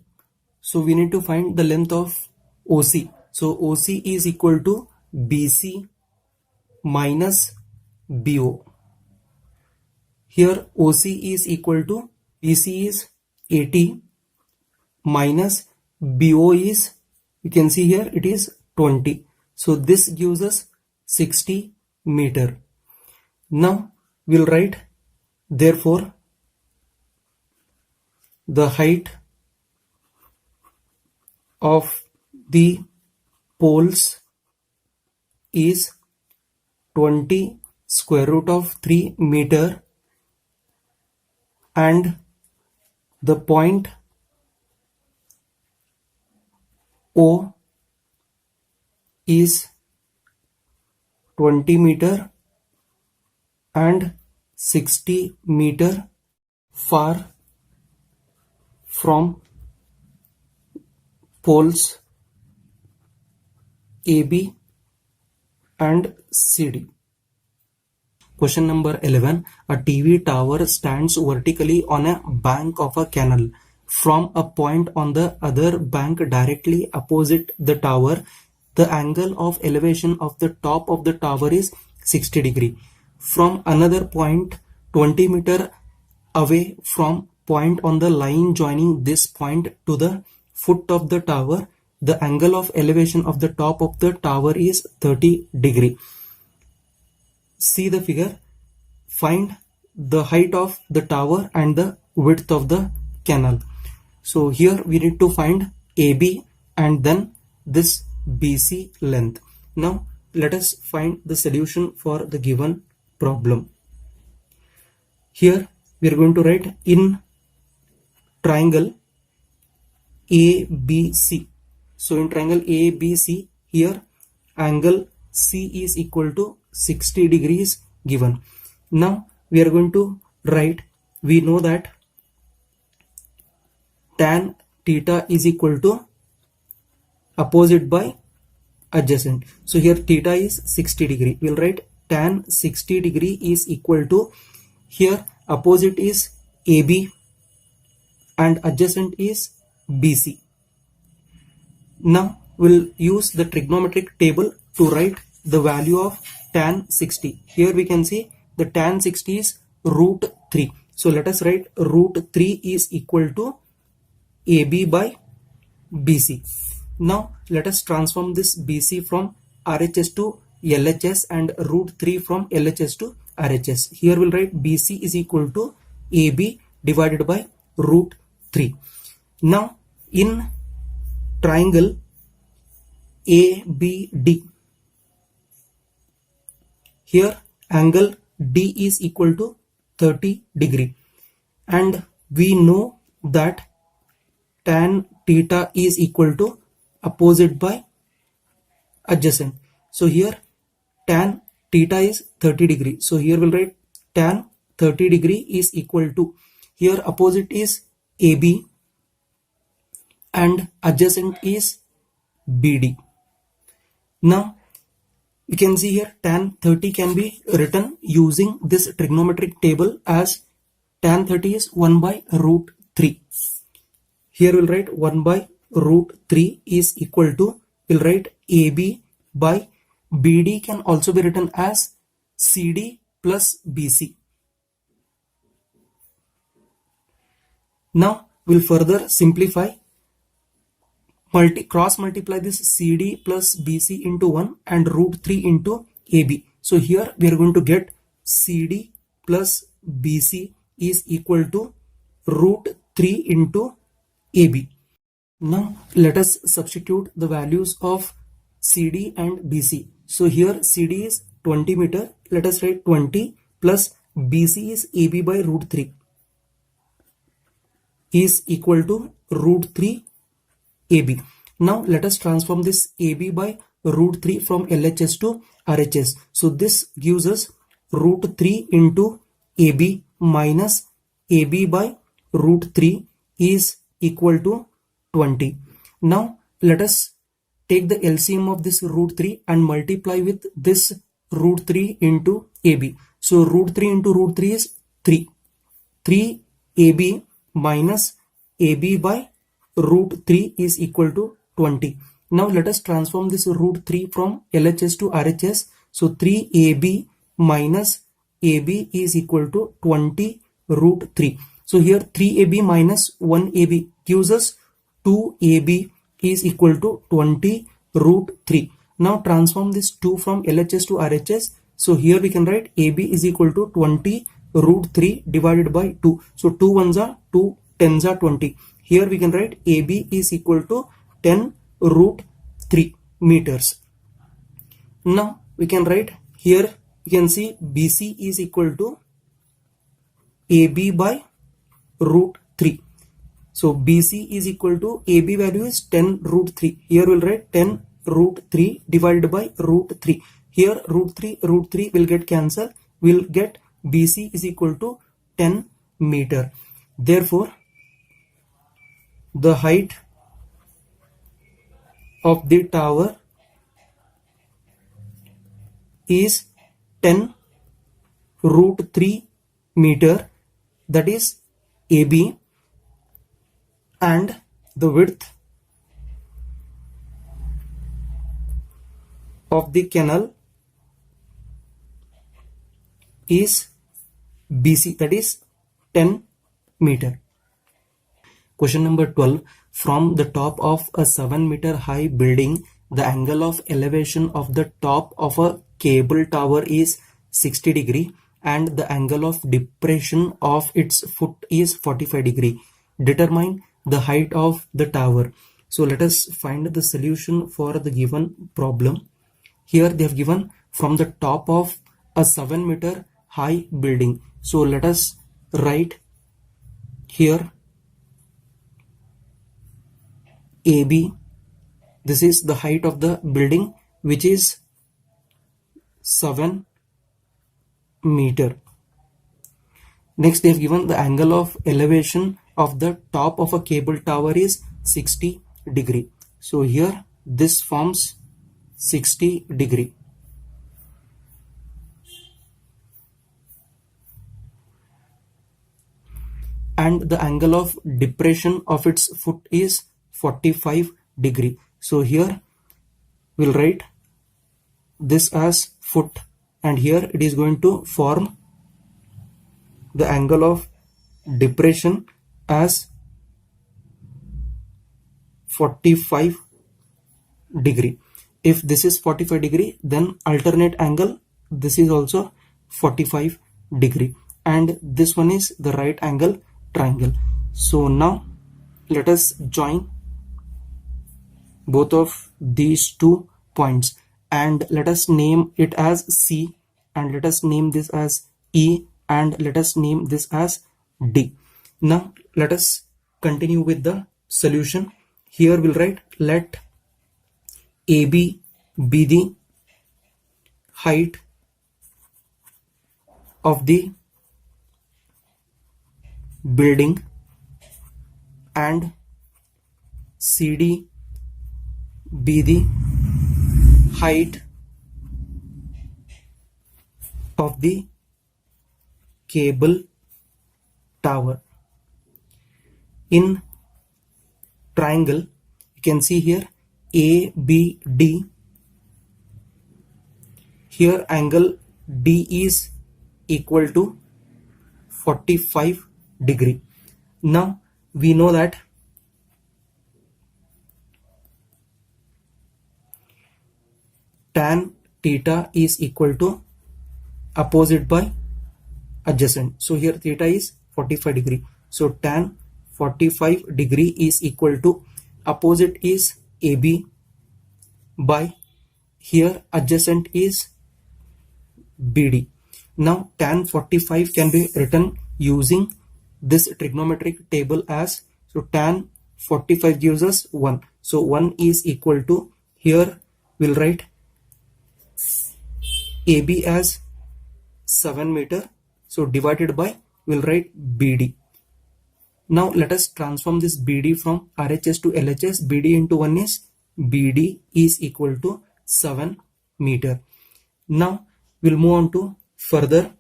So we need to find the length of OC. So OC is equal to BC minus BO. Here OC is equal to, BC is 80 minus BO is, you can see here it is 20. So this gives us 60 meter. Now we'll write, therefore the height of the poles is 20 square root of 3 meter and the point O is 20 meter and 60 meter far from poles AB and CD. Question number 11. A TV tower stands vertically on a bank of a canal. From a point on the other bank directly opposite the tower, the angle of elevation of the top of the tower is 60 degree. From another point 20 meter away from point on the line joining this point to the foot of the tower, the angle of elevation of the top of the tower is 30 degree. See the figure. Find the height of the tower and the width of the canal. So here we need to find AB and then this BC length. Now let us find the solution for the given problem. Here we are going to write, in triangle ABC. So in triangle ABC, here angle C is equal to 60 degrees given. Now we are going to write, we know that tan theta is equal to opposite by adjacent. So here theta is 60 degree. We'll write tan 60 degree is equal to, here opposite is AB and adjacent is BC. Now we'll use the trigonometric table to write the value of tan 60. Here we can see the tan 60 is root 3. So let us write root 3 is equal to AB by BC. Now let us transform this BC from RHS to LHS and root 3 from LHS to RHS. Here we'll write BC is equal to AB divided by root 3. Now in triangle ABD, here angle D is equal to 30 degree and we know that tan theta is equal to opposite by adjacent. So here tan theta is 30 degree. So here we'll write tan 30 degree is equal to, here opposite is AB and adjacent is BD. Now we can see here tan 30 can be written using this trigonometric table as tan 30 is 1 by root 3. Here we'll write 1 by root 3 is equal to, we'll write AB by BD can also be written as CD plus BC. Now we'll further simplify, cross multiply this CD plus BC into 1 and root 3 into AB. So here we are going to get CD plus BC is equal to root 3 into AB. Now let us substitute the values of CD and BC. So here CD is 20 meter. Let us write 20 plus BC is AB by root 3 is equal to root 3 AB. Now let us transform this AB by root 3 from LHS to RHS. So this gives us root 3 into AB minus AB by root 3 is equal to 20. Now let us take the LCM of this root 3 and multiply with this root 3 into AB. So root 3 into root 3 is 3. 3 AB minus AB by root 3 is equal to 20. Now let us transform this root 3 from LHS to RHS. So 3AB minus AB is equal to 20 root 3. So here 3AB minus 1AB gives us 2AB is equal to 20 root 3. Now transform this 2 from LHS to RHS. So here we can write AB is equal to 20 root 3 divided by 2. So 2 ones are 2 tens are 20. Here we can write AB is equal to 10 root 3 meters. Now we can write here, you can see BC is equal to AB by root 3. So BC is equal to AB value is 10 root 3. Here we'll write 10 root 3 divided by root 3. Here root 3 will get cancelled. We'll get BC is equal to 10 meter. Therefore, the height of the tower is 10 root 3 meter, that is AB, and the width of the canal is BC, that is 10 meter. Question number 12. From the top of a 7-meter high building, the angle of elevation of the top of a cable tower is 60 degree and the angle of depression of its foot is 45 degree. Determine the height of the tower. So let us find the solution for the given problem. Here they have given from the top of a 7-meter high building. So let us write here AB. This is the height of the building, which is 7 meter. Next they have given the angle of elevation of the top of a cable tower is 60 degree. So here this forms 60 degree. And the angle of depression of its foot is 45 degree. So here we'll write this as foot, and here it is going to form the angle of depression as 45 degree. If this is 45 degree, then alternate angle, this is also 45 degree, and this one is the right angle triangle. So now let us join both of these 2 points and let us name it as C, and let us name this as E, and let us name this as D. Now let us continue with the solution. Here we'll write let AB be the height of the building and CD be the height of the cable tower. In triangle, you can see here ABD. Here angle D is equal to 45 degree. Now we know that tan theta is equal to opposite by adjacent. So here theta is 45 degree. So tan 45 degree is equal to opposite is AB by here adjacent is BD. Now tan 45 can be written using this trigonometric table as, so tan 45 gives us 1. So 1 is equal to, here we'll write AB as 7 meter. So divided by, we'll write BD. Now let us transform this BD from RHS to LHS. BD into 1 is, BD is equal to 7 meter. Now we'll move on to further.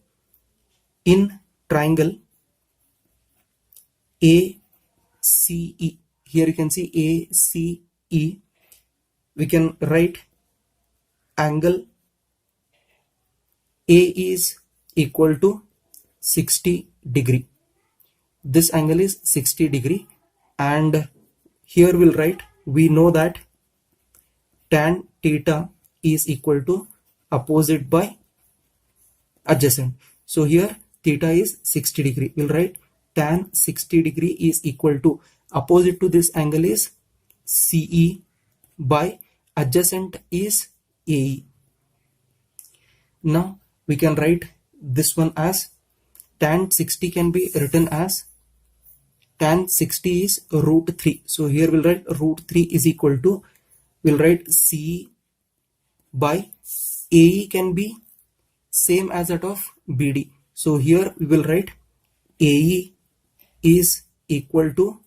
In triangle ACE, here you can see ACE, we can write angle A is equal to 60 degree. This angle is 60 degree, and here we'll write, we know that tan theta is equal to opposite by adjacent. So here theta is 60 degree. We'll write tan 60 degree is equal to, opposite to this angle is CE by adjacent is AE. Now we can write this one as, tan 60 can be written as, tan 60 is root 3. So here we'll write root 3 is equal to, we'll write CE by AE can be same as that of BD. So here we will write AE is equal to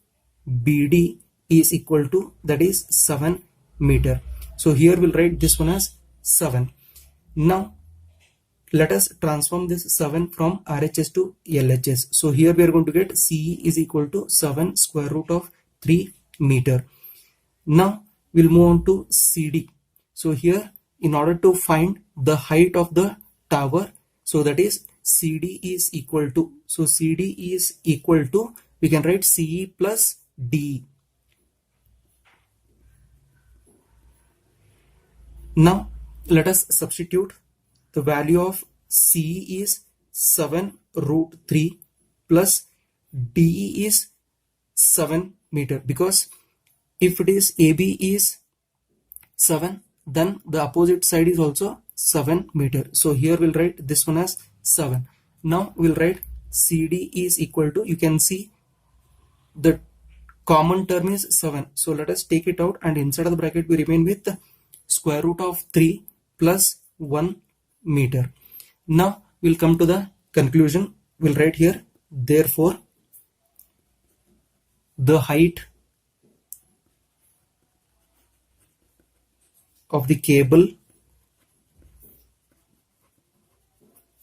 BD is equal to, that is 7 meter. So here we'll write this one as 7. Now let us transform this 7 from RHS to LHS. So here we are going to get CE is equal to 7 square root of 3 meter. Now we'll move on to CD. So here, in order to find the height of the tower, so that is CD is equal to, so CD is equal to, we can write CE plus DE. Now let us substitute. The value of CE is 7 root 3 plus DE is 7 meter, because if it is AB is 7, then the opposite side is also 7 meter. So here we'll write this one as 7. Now we'll write CD is equal to, you can see the common term is 7. So let us take it out, and inside of the bracket we remain with square root of 3 plus 1 meter. Now we'll come to the conclusion. We'll write here, therefore the height of the cable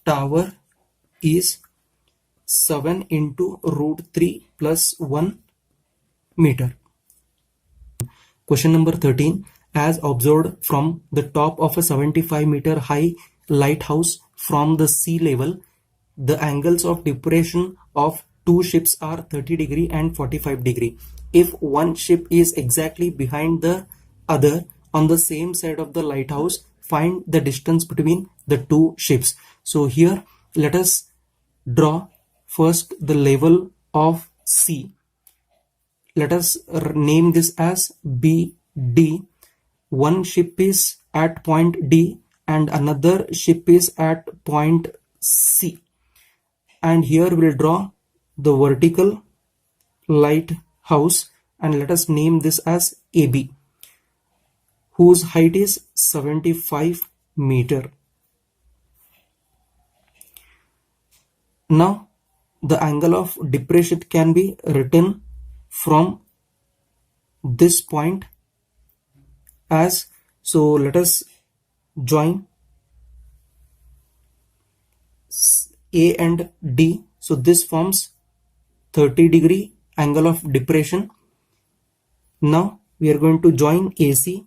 tower is 7 into root 3 plus 1 meter. Question number 13. As observed from the top of a 75-meter high lighthouse from the sea level, the angles of depression of two ships are 30 degree and 45 degree. If one ship is exactly behind the other on the same side of the lighthouse, find the distance between the two ships. So here let us draw first the level of sea. Let us name this as BD. One ship is at point D and another ship is at point C. And here we'll draw the vertical lighthouse, and let us name this as AB, whose height is 75 meter. Now the angle of depression can be written from this point as, so let us join A and D. So this forms 30 degree angle of depression. Now we are going to join AC.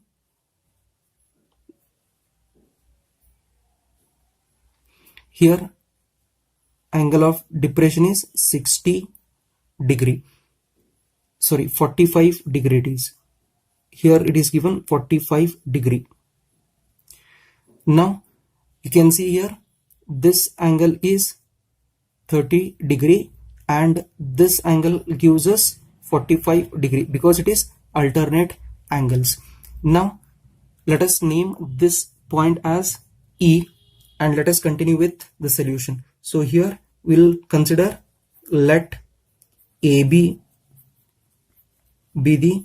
Here angle of depression is 60 degree. Sorry, 45 degree it is. Here it is given 45 degree. Now you can see here this angle is 30 degree and this angle gives us 45 degree because it is alternate angles. Now let us name this point as E and let us continue with the solution. So here we'll consider, let AB be the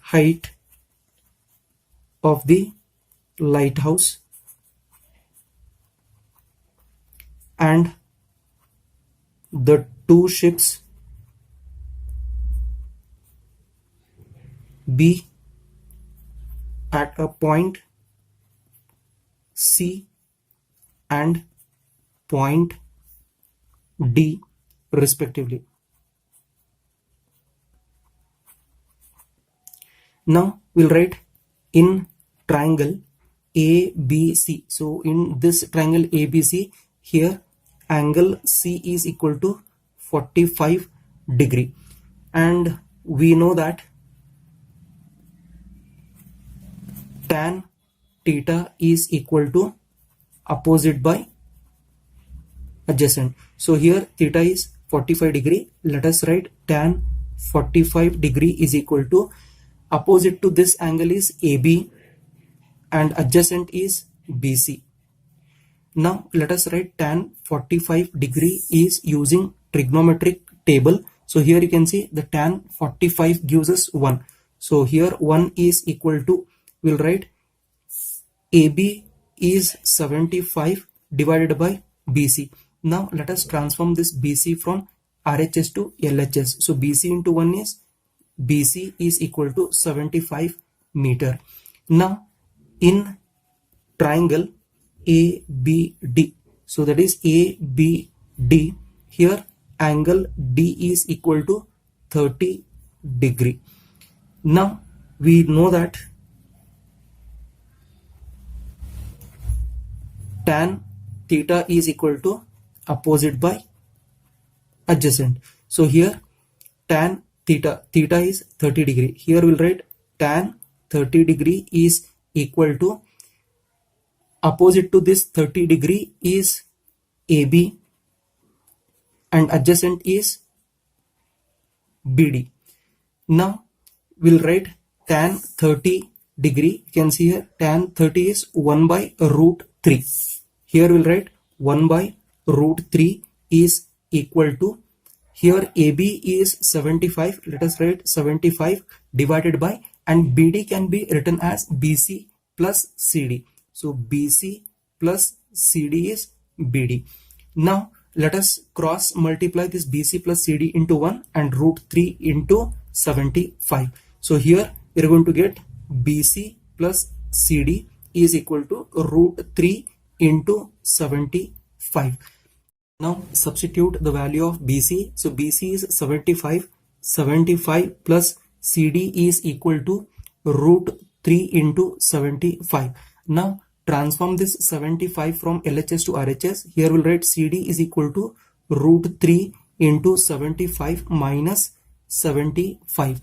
height of the lighthouse and the two ships be at a point C and point D respectively. Now we'll write in triangle ABC. So in this triangle ABC, here angle C is equal to 45 degree, and we know that tan theta is equal to opposite by adjacent. So here theta is 45 degree. Let us write tan 45 degree is equal to opposite to this angle is AB and adjacent is BC. Now let us write tan 45 degree is using trigonometric table. So here you can see the tan 45 gives us 1. So here 1 is equal to, we'll write AB is 75 divided by BC. Now let us transform this BC from RHS to LHS. So BC into 1 is, BC is equal to 75 meter. Now in triangle ABD, so that is ABD, here angle D is equal to 30 degree. Now we know that tan theta is equal to opposite by adjacent. So here tan theta is 30 degree. Here we'll write tan 30 degree is equal to opposite to this 30 degree is AB and adjacent is BD. Now we'll write tan 30 degree. You can see here tan 30 is 1 by root 3. Here we'll write 1 by root 3 is equal to, here AB is 75. Let us write 75 divided by, and BD can be written as BC plus CD. So BC plus CD is BD. Now let us cross multiply this BC plus CD into 1 and root 3 into 75. So here we are going to get BC plus CD is equal to root 3 into 75. Now substitute the value of BC. So BC is 75. 75 plus CD is equal to root 3 into 75. Now transform this 75 from LHS to RHS. Here we'll write CD is equal to root 3 into 75 minus 75.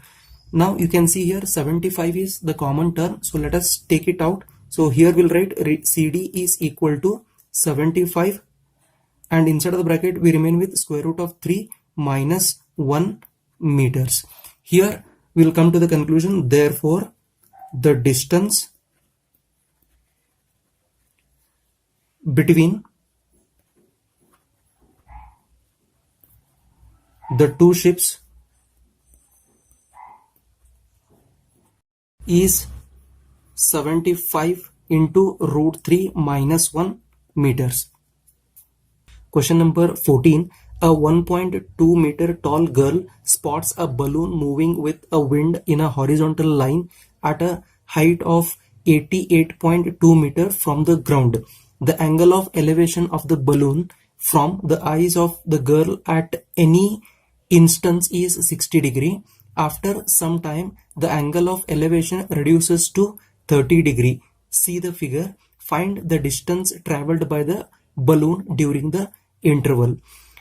Now you can see here 75 is the common term. So let us take it out. So here we'll write CD is equal to 75, and inside of the bracket we remain with square root of 3 minus 1 meters. Here we will come to the conclusion, therefore the distance between the two ships is 75 into root 3 minus 1 meters. Question number 14. A 1.2 meter tall girl spots a balloon moving with a wind in a horizontal line at a height of 88.2 meter from the ground. The angle of elevation of the balloon from the eyes of the girl at any instance is 60 degree. After some time, the angle of elevation reduces to 30 degree. See the figure. Find the distance traveled by the balloon during the interval.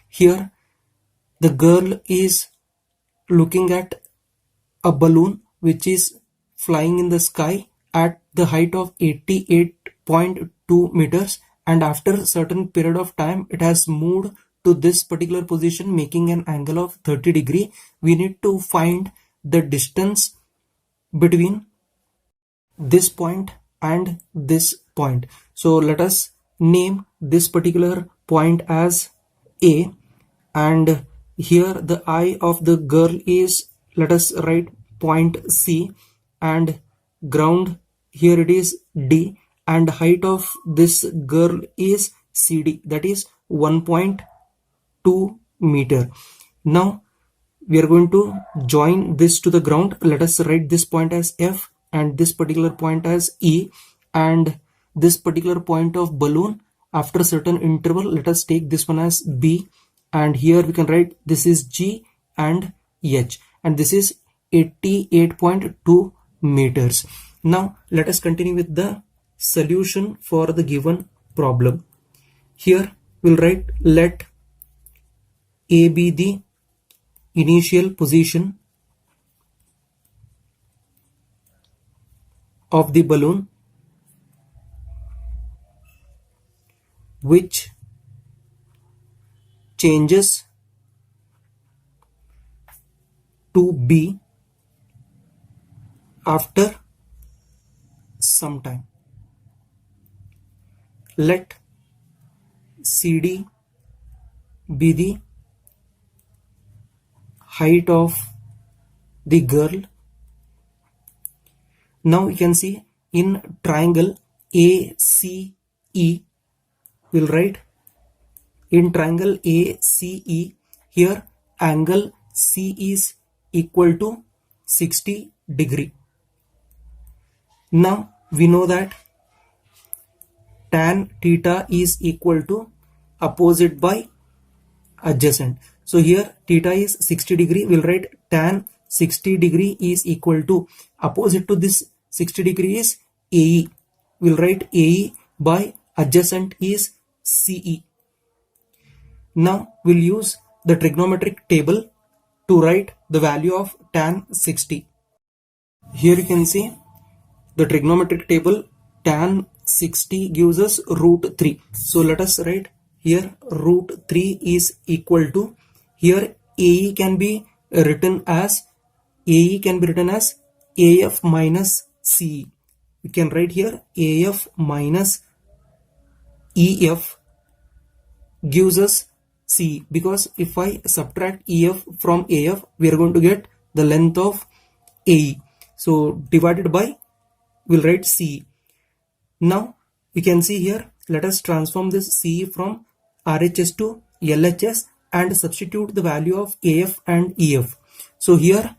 Here the girl is looking at a balloon which is flying in the sky at the height of 88.2 meters, and after certain period of time it has moved to this particular position making an angle of 30 degree. We need to find the distance between this point and this point. So let us name this particular point as A, and here the eye of the girl is, let us write point C, and ground here it is D, and height of this girl is CD, that is 1.2 meter. Now we are going to join this to the ground. Let us write this point as F and this particular point as E, and this particular point of balloon after a certain interval, let us take this one as B, and here we can write this is G and H, and this is 88.2 meters. Now let us continue with the solution for the given problem. Here we'll write let A be the initial position of the balloon which changes to B after some time. Let CD be the height of the girl. Now you can see in triangle ACE, we'll write in triangle ACE, here angle C is equal to 60 degree. Now we know that tan theta is equal to opposite by adjacent. So here theta is 60 degree, we'll write tan 60 degree is equal to opposite to this 60 degree is AE. We'll write AE by adjacent is CE. Now we'll use the trigonometric table to write the value of tan 60. Here you can see the trigonometric table. Tan 60 gives us root 3. So let us write here root 3 is equal to, here AE can be written as AF minus CE. We can write here AF minus EF gives us C, because if I subtract EF from AF, we are going to get the length of AE. So divided by, we'll write C. Now we can see here, let us transform this C from RHS to LHS and substitute the value of AF and EF. So here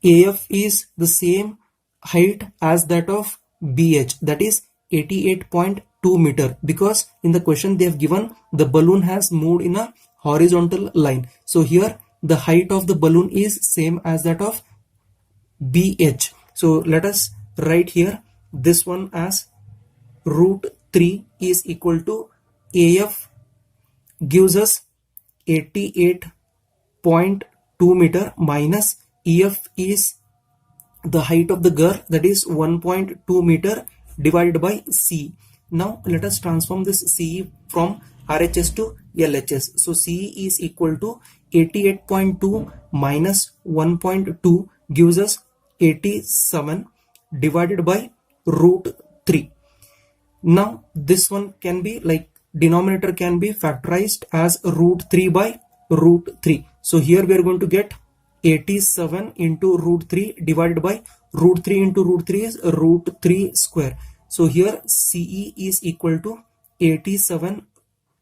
AF is the same height as that of BH, that is 88.2 meter, because in the question they have given the balloon has moved in a horizontal line. So here the height of the balloon is same as that of BH. So let us write here this one as root 3 is equal to AF gives us 88.2 meter minus EF is the height of the girl, that is 1.2 meter, divided by C. Now let us transform this C from RHS to LHS. So C is equal to 88.2 minus 1.2 gives us 87 divided by root 3. Now this one can be like denominator can be factorized as root 3 by root 3. So here we are going to get 87 into root 3 divided by root 3 into root 3 is root 3 square. So here CE is equal to 87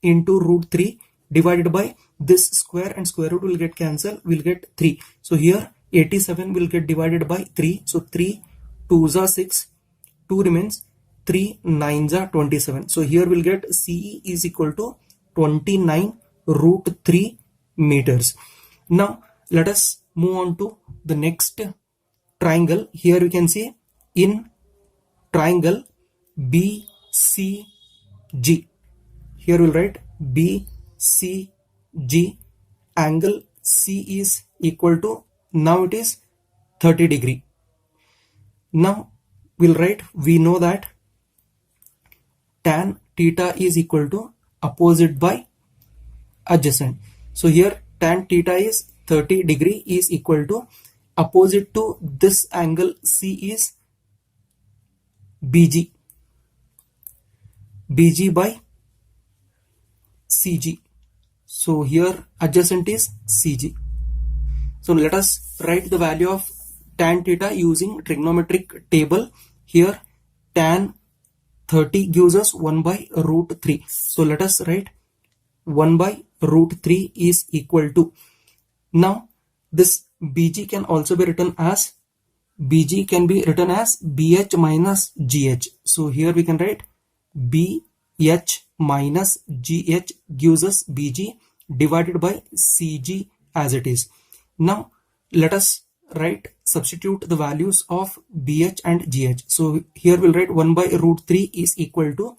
into root 3 divided by this square, and square root will get cancelled, we'll get 3. So here 87 will get divided by 3. So 3 2s are 6, 2 remains, 3 9s are 27. So here we'll get CE is equal to 29 root 3 meters. Now let us move on to the next triangle. Here you can see in triangle BCG. Here we'll write BCG, angle C is equal to, now it is 30 degree. Now we'll write, we know that tan theta is equal to opposite by adjacent. So here tan theta is 30 degree is equal to opposite to this angle C is BG, BG by CG. So here adjacent is CG. So let us write the value of tan theta using trigonometric table. Here tan 30 gives us 1 by root 3. So let us write 1 by root 3 is equal to, now this BG can also be written as, BG can be written as BH minus GH. So here we can write BH minus GH gives us BG divided by CG as it is. Now let us substitute the values of BH and GH. So here we'll write 1 by root 3 is equal to,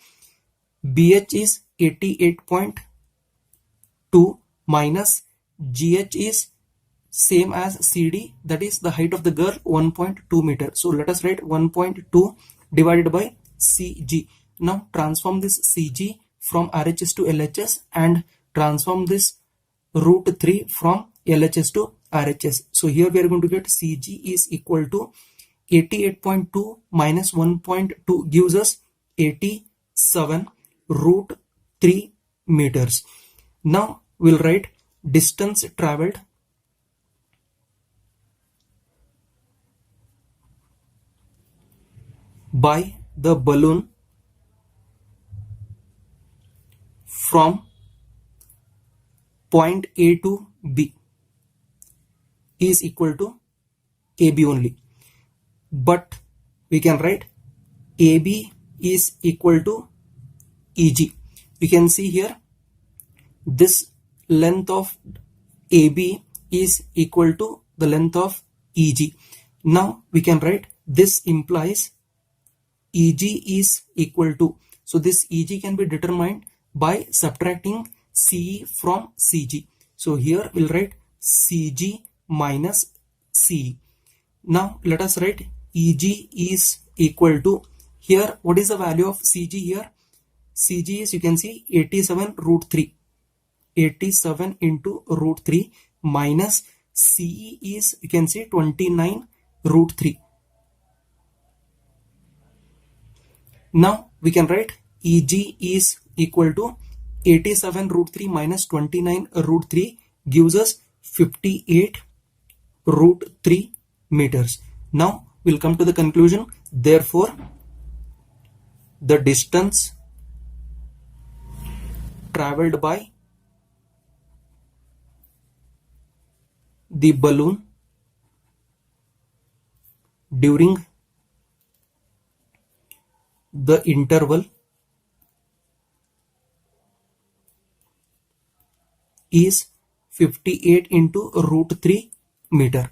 BH is 88.2 minus GH is same as CD, that is the height of the girl, 1.2 meter. So let us write 1.2 divided by CG. Now transform this CG from RHS to LHS and transform this root 3 from LHS to RHS. So here we are going to get CG is equal to 88.2 minus 1.2 gives us 87 root 3 meters. Now we'll write distance traveled by the balloon from point A to B is equal to AB only. But we can write AB is equal to EG. We can see here this length of AB is equal to the length of EG. Now we can write this implies EG is equal to, so this EG can be determined by subtracting CE from CG. So here we'll write CG minus CE. Now let us write EG is equal to, here what is the value of CG here? CG is, you can see, 87 root 3. 87 into root 3 minus CE is, you can see, 29 root 3. Now we can write EG is equal to 87 root 3 minus 29 root 3 gives us 58 root 3 meters. Now we'll come to the conclusion. Therefore, the distance traveled by the balloon during the interval is 58 into root 3 meter.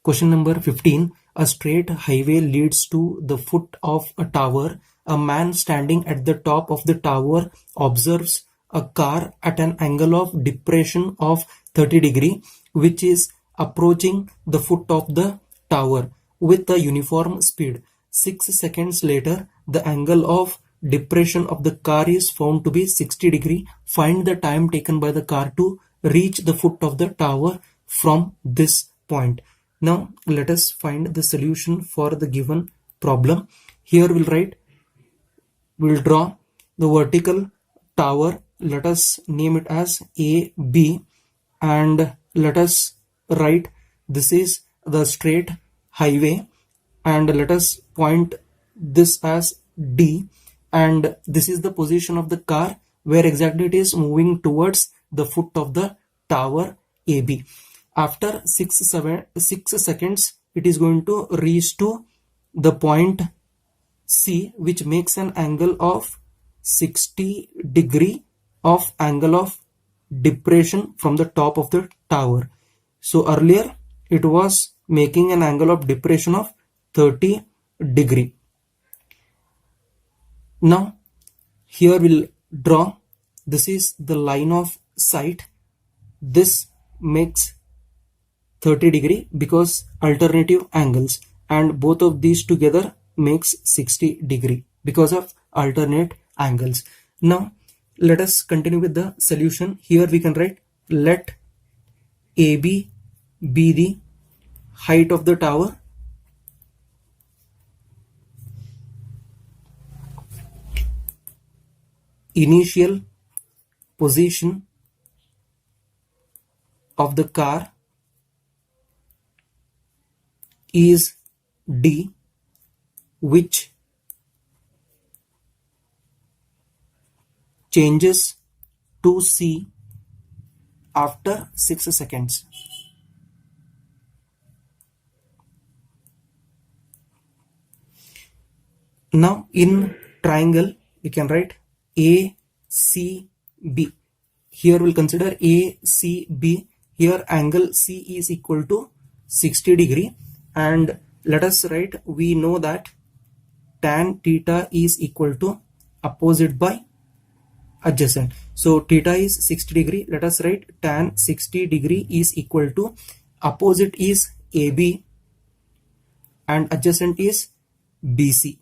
Question number 15. A straight highway leads to the foot of a tower. A man standing at the top of the tower observes a car at an angle of depression of 30 degree, which is approaching the foot of the tower with a uniform speed. 6 seconds later, the angle of depression of the car is found to be 60 degree. Find the time taken by the car to reach the foot of the tower from this point. Now let us find the solution for the given problem. Here we'll draw the vertical tower. Let us name it as AB, and let us write this is the straight highway, and let us point this as D, and this is the position of the car where exactly it is moving towards the foot of the tower AB. After 6 seconds, it is going to reach to the point C, which makes an angle of 60 degree of angle of depression from the top of the tower. So earlier it was making an angle of depression of 30 degree. Now here we'll draw, this is the line of sight. This makes 30 degree because alternative angles, and both of these together makes 60 degree because of alternate angles. Now let us continue with the solution. Here we can write, let AB be the height of the tower, initial position of the car is D, which changes to C after 6 seconds. Now in triangle we can write ACB. Here we'll consider ACB. Here angle C is equal to 60 degree, and let us write, we know that tan theta is equal to opposite by adjacent. So theta is 60 degree. Let us write tan 60 degree is equal to opposite is AB and adjacent is BC.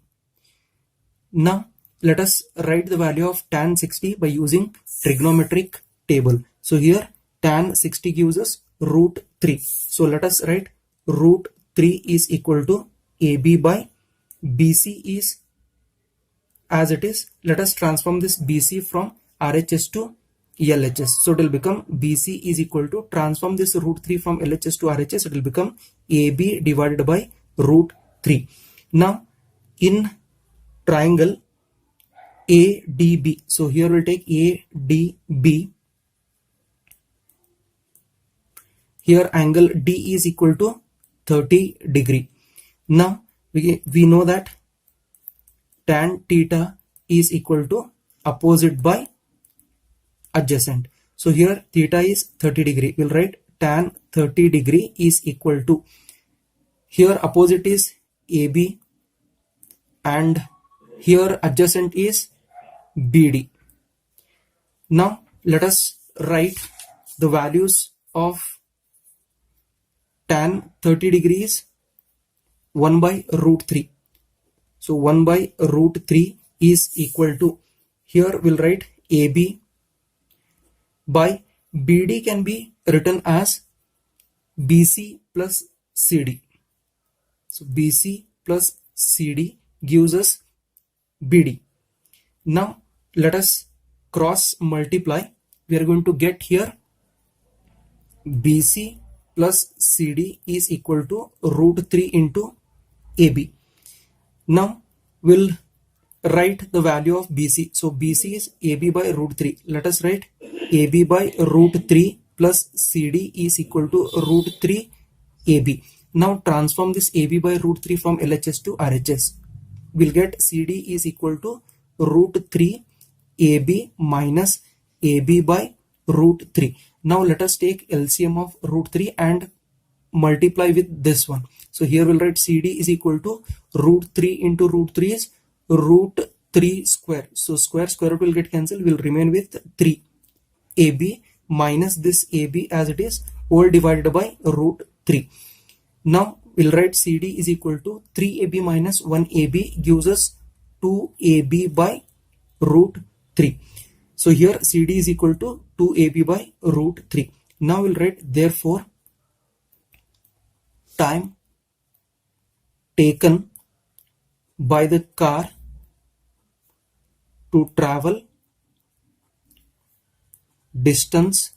Now let us write the value of tan 60 by using trigonometric table. So here tan 60 gives us root 3. So let us write root 3 is equal to AB by BC is as it is. Let us transform this BC from RHS to LHS. So it will become BC is equal to, transform this root 3 from LHS to RHS, it will become AB divided by root 3. Now in triangle ADB, so here we'll take ADB. Here angle D is equal to 30 degree. Now we know that tan theta is equal to opposite by adjacent. So here theta is 30 degree. We'll write tan 30 degree is equal to, here opposite is AB and here adjacent is BD. Now let us write the values of tan 30 degrees 1 by root 3. So 1 by root 3 is equal to, here we'll write AB by BD can be written as BC plus CD. So BC plus CD gives us BD. Now let us cross multiply. We are going to get here BC plus CD is equal to root 3 into AB. Now we'll write the value of BC. So BC is AB by root 3. Let us write AB by root 3 plus CD is equal to root 3 AB. Now transform this AB by root 3 from LHS to RHS. We'll get CD is equal to root 3 AB minus AB by root 3. Now let us take LCM of root 3 and multiply with this one. So here we'll write CD is equal to root 3 into root 3 is root 3 square. So square root will get cancelled. Will remain with 3 AB minus this AB as it is, all divided by root 3. Now we'll write CD is equal to 3AB minus 1AB gives us 2AB by root 3. So here CD is equal to 2AB by root 3. Now we'll write therefore time taken by the car to travel distance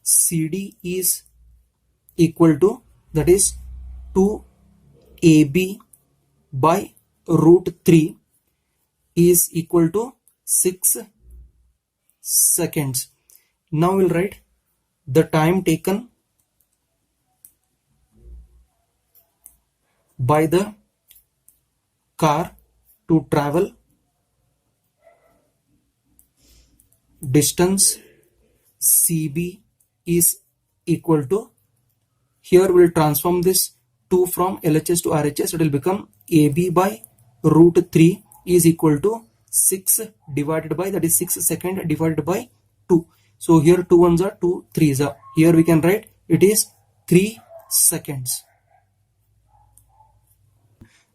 CD is equal to, that is 2AB by root 3 is equal to 6 seconds. Now we'll write the time taken by the car to travel distance CB is equal to, here we'll transform this 2 from LHS to RHS. It will become AB by root 3 is equal to 6 divided by, that is 6 second divided by 2. So here 2 ones are 2 3s are. Here we can write it is 3 seconds.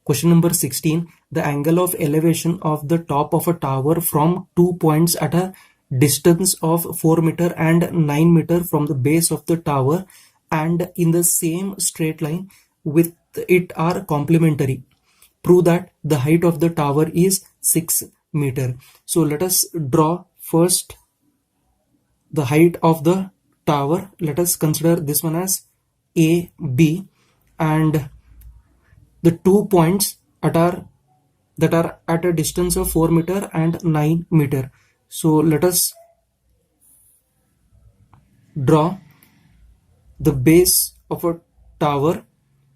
Question number 16. The angle of elevation of the top of a tower from 2 points at a distance of 4 meter and 9 meter from the base of the tower and in the same straight line with it are complementary. Prove that the height of the tower is 6 meter. So let us draw first the height of the tower. Let us consider this one as A, B, and the 2 points that are at a distance of 4 meter and 9 meter. So let us draw the base of a tower,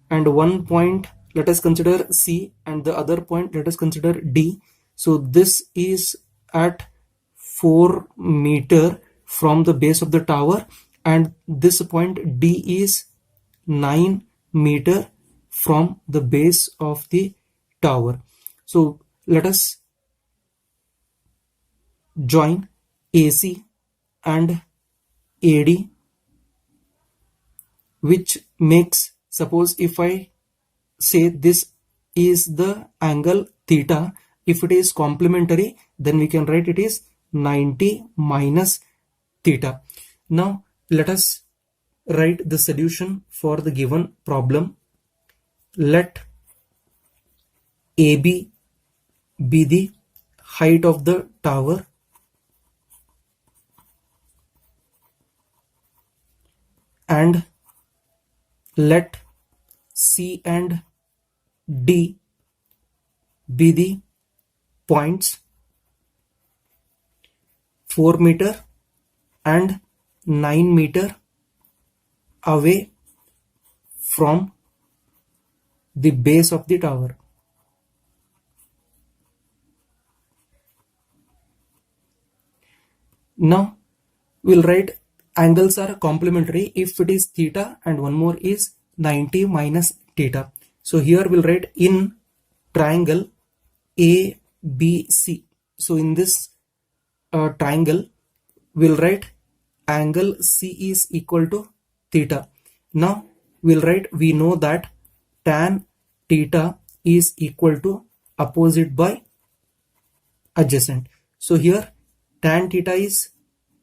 and one point let us consider C and the other point let us consider D. So this is at 4 meter from the base of the tower, and this point D is 9 meter from the base of the tower. So let us join AC and AD, which makes, suppose if I say this is the angle theta, if it is complementary, then we can write it is 90 minus theta. Now let us write the solution for the given problem. Let AB be the height of the tower and let C and D be the points 4 meter and 9 meter away from the base of the tower. Now we'll write angles are complementary if it is theta and one more is 90 minus theta. So here we'll write in triangle ABC. So in this triangle we'll write angle C is equal to theta. Now we'll write, we know that tan theta is equal to opposite by adjacent. So here tan theta is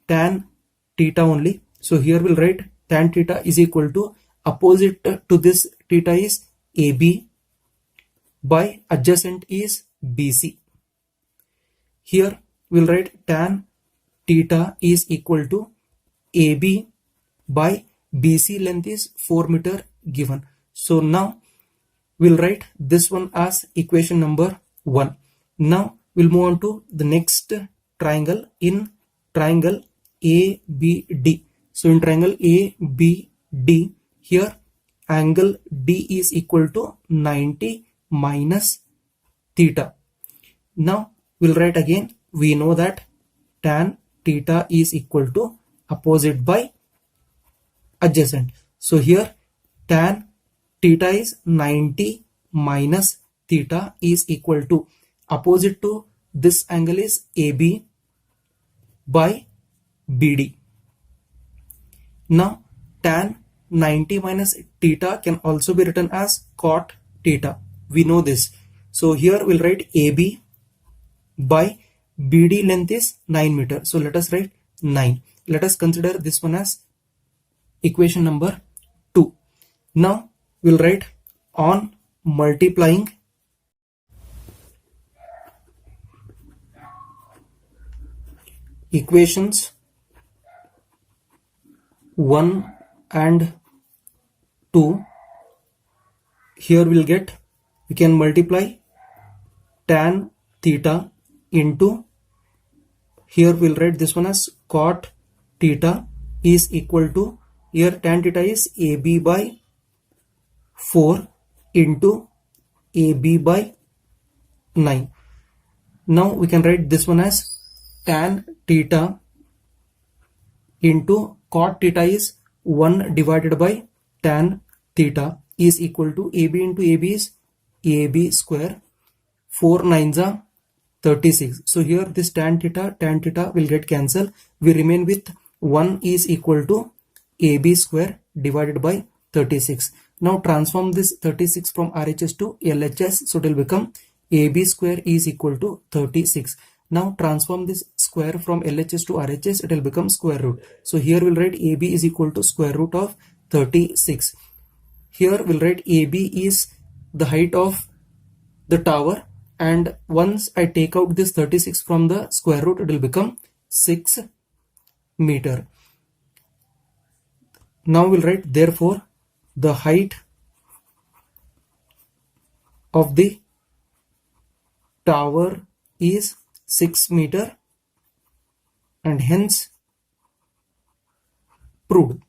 tan theta only. So here we'll write tan theta is equal to opposite to this theta is AB by adjacent is BC. Here we'll write tan theta is equal to AB by BC length is 4 meter given. So now we'll write this one as equation number 1. Now we'll move on to the next triangle, in triangle ABD. So in triangle ABD, here angle D is equal to 90 minus theta. Now we'll write again, we know that tan theta is equal to opposite by adjacent. So here tan theta is 90 minus theta is equal to opposite to this angle is AB by BD. Now tan 90 minus theta can also be written as cot theta. We know this. So here we'll write AB by BD length is 9 meter. So let us write 9. Let us consider this one as equation number 2. Now we'll write on multiplying equations 1 and 2, here we'll get, we can multiply tan theta into, here we'll write this one as cot theta is equal to, here tan theta is AB by 4 into AB by 9. Now we can write this one as tan theta into cot theta is 1 divided by tan theta is equal to AB into AB is AB square, 4 9s are 36. So here this tan theta will get cancelled. We remain with 1 is equal to AB square divided by 36. Now transform this 36 from RHS to LHS. So it will become AB square is equal to 36. Now transform this square from LHS to RHS, it will become square root. So here we'll write AB is equal to square root of 36. Here we'll write AB is the height of the tower, and once I take out this 36 from the square root, it will become 6 meter. Now we'll write therefore the height of the tower is 6 meter, and hence proved.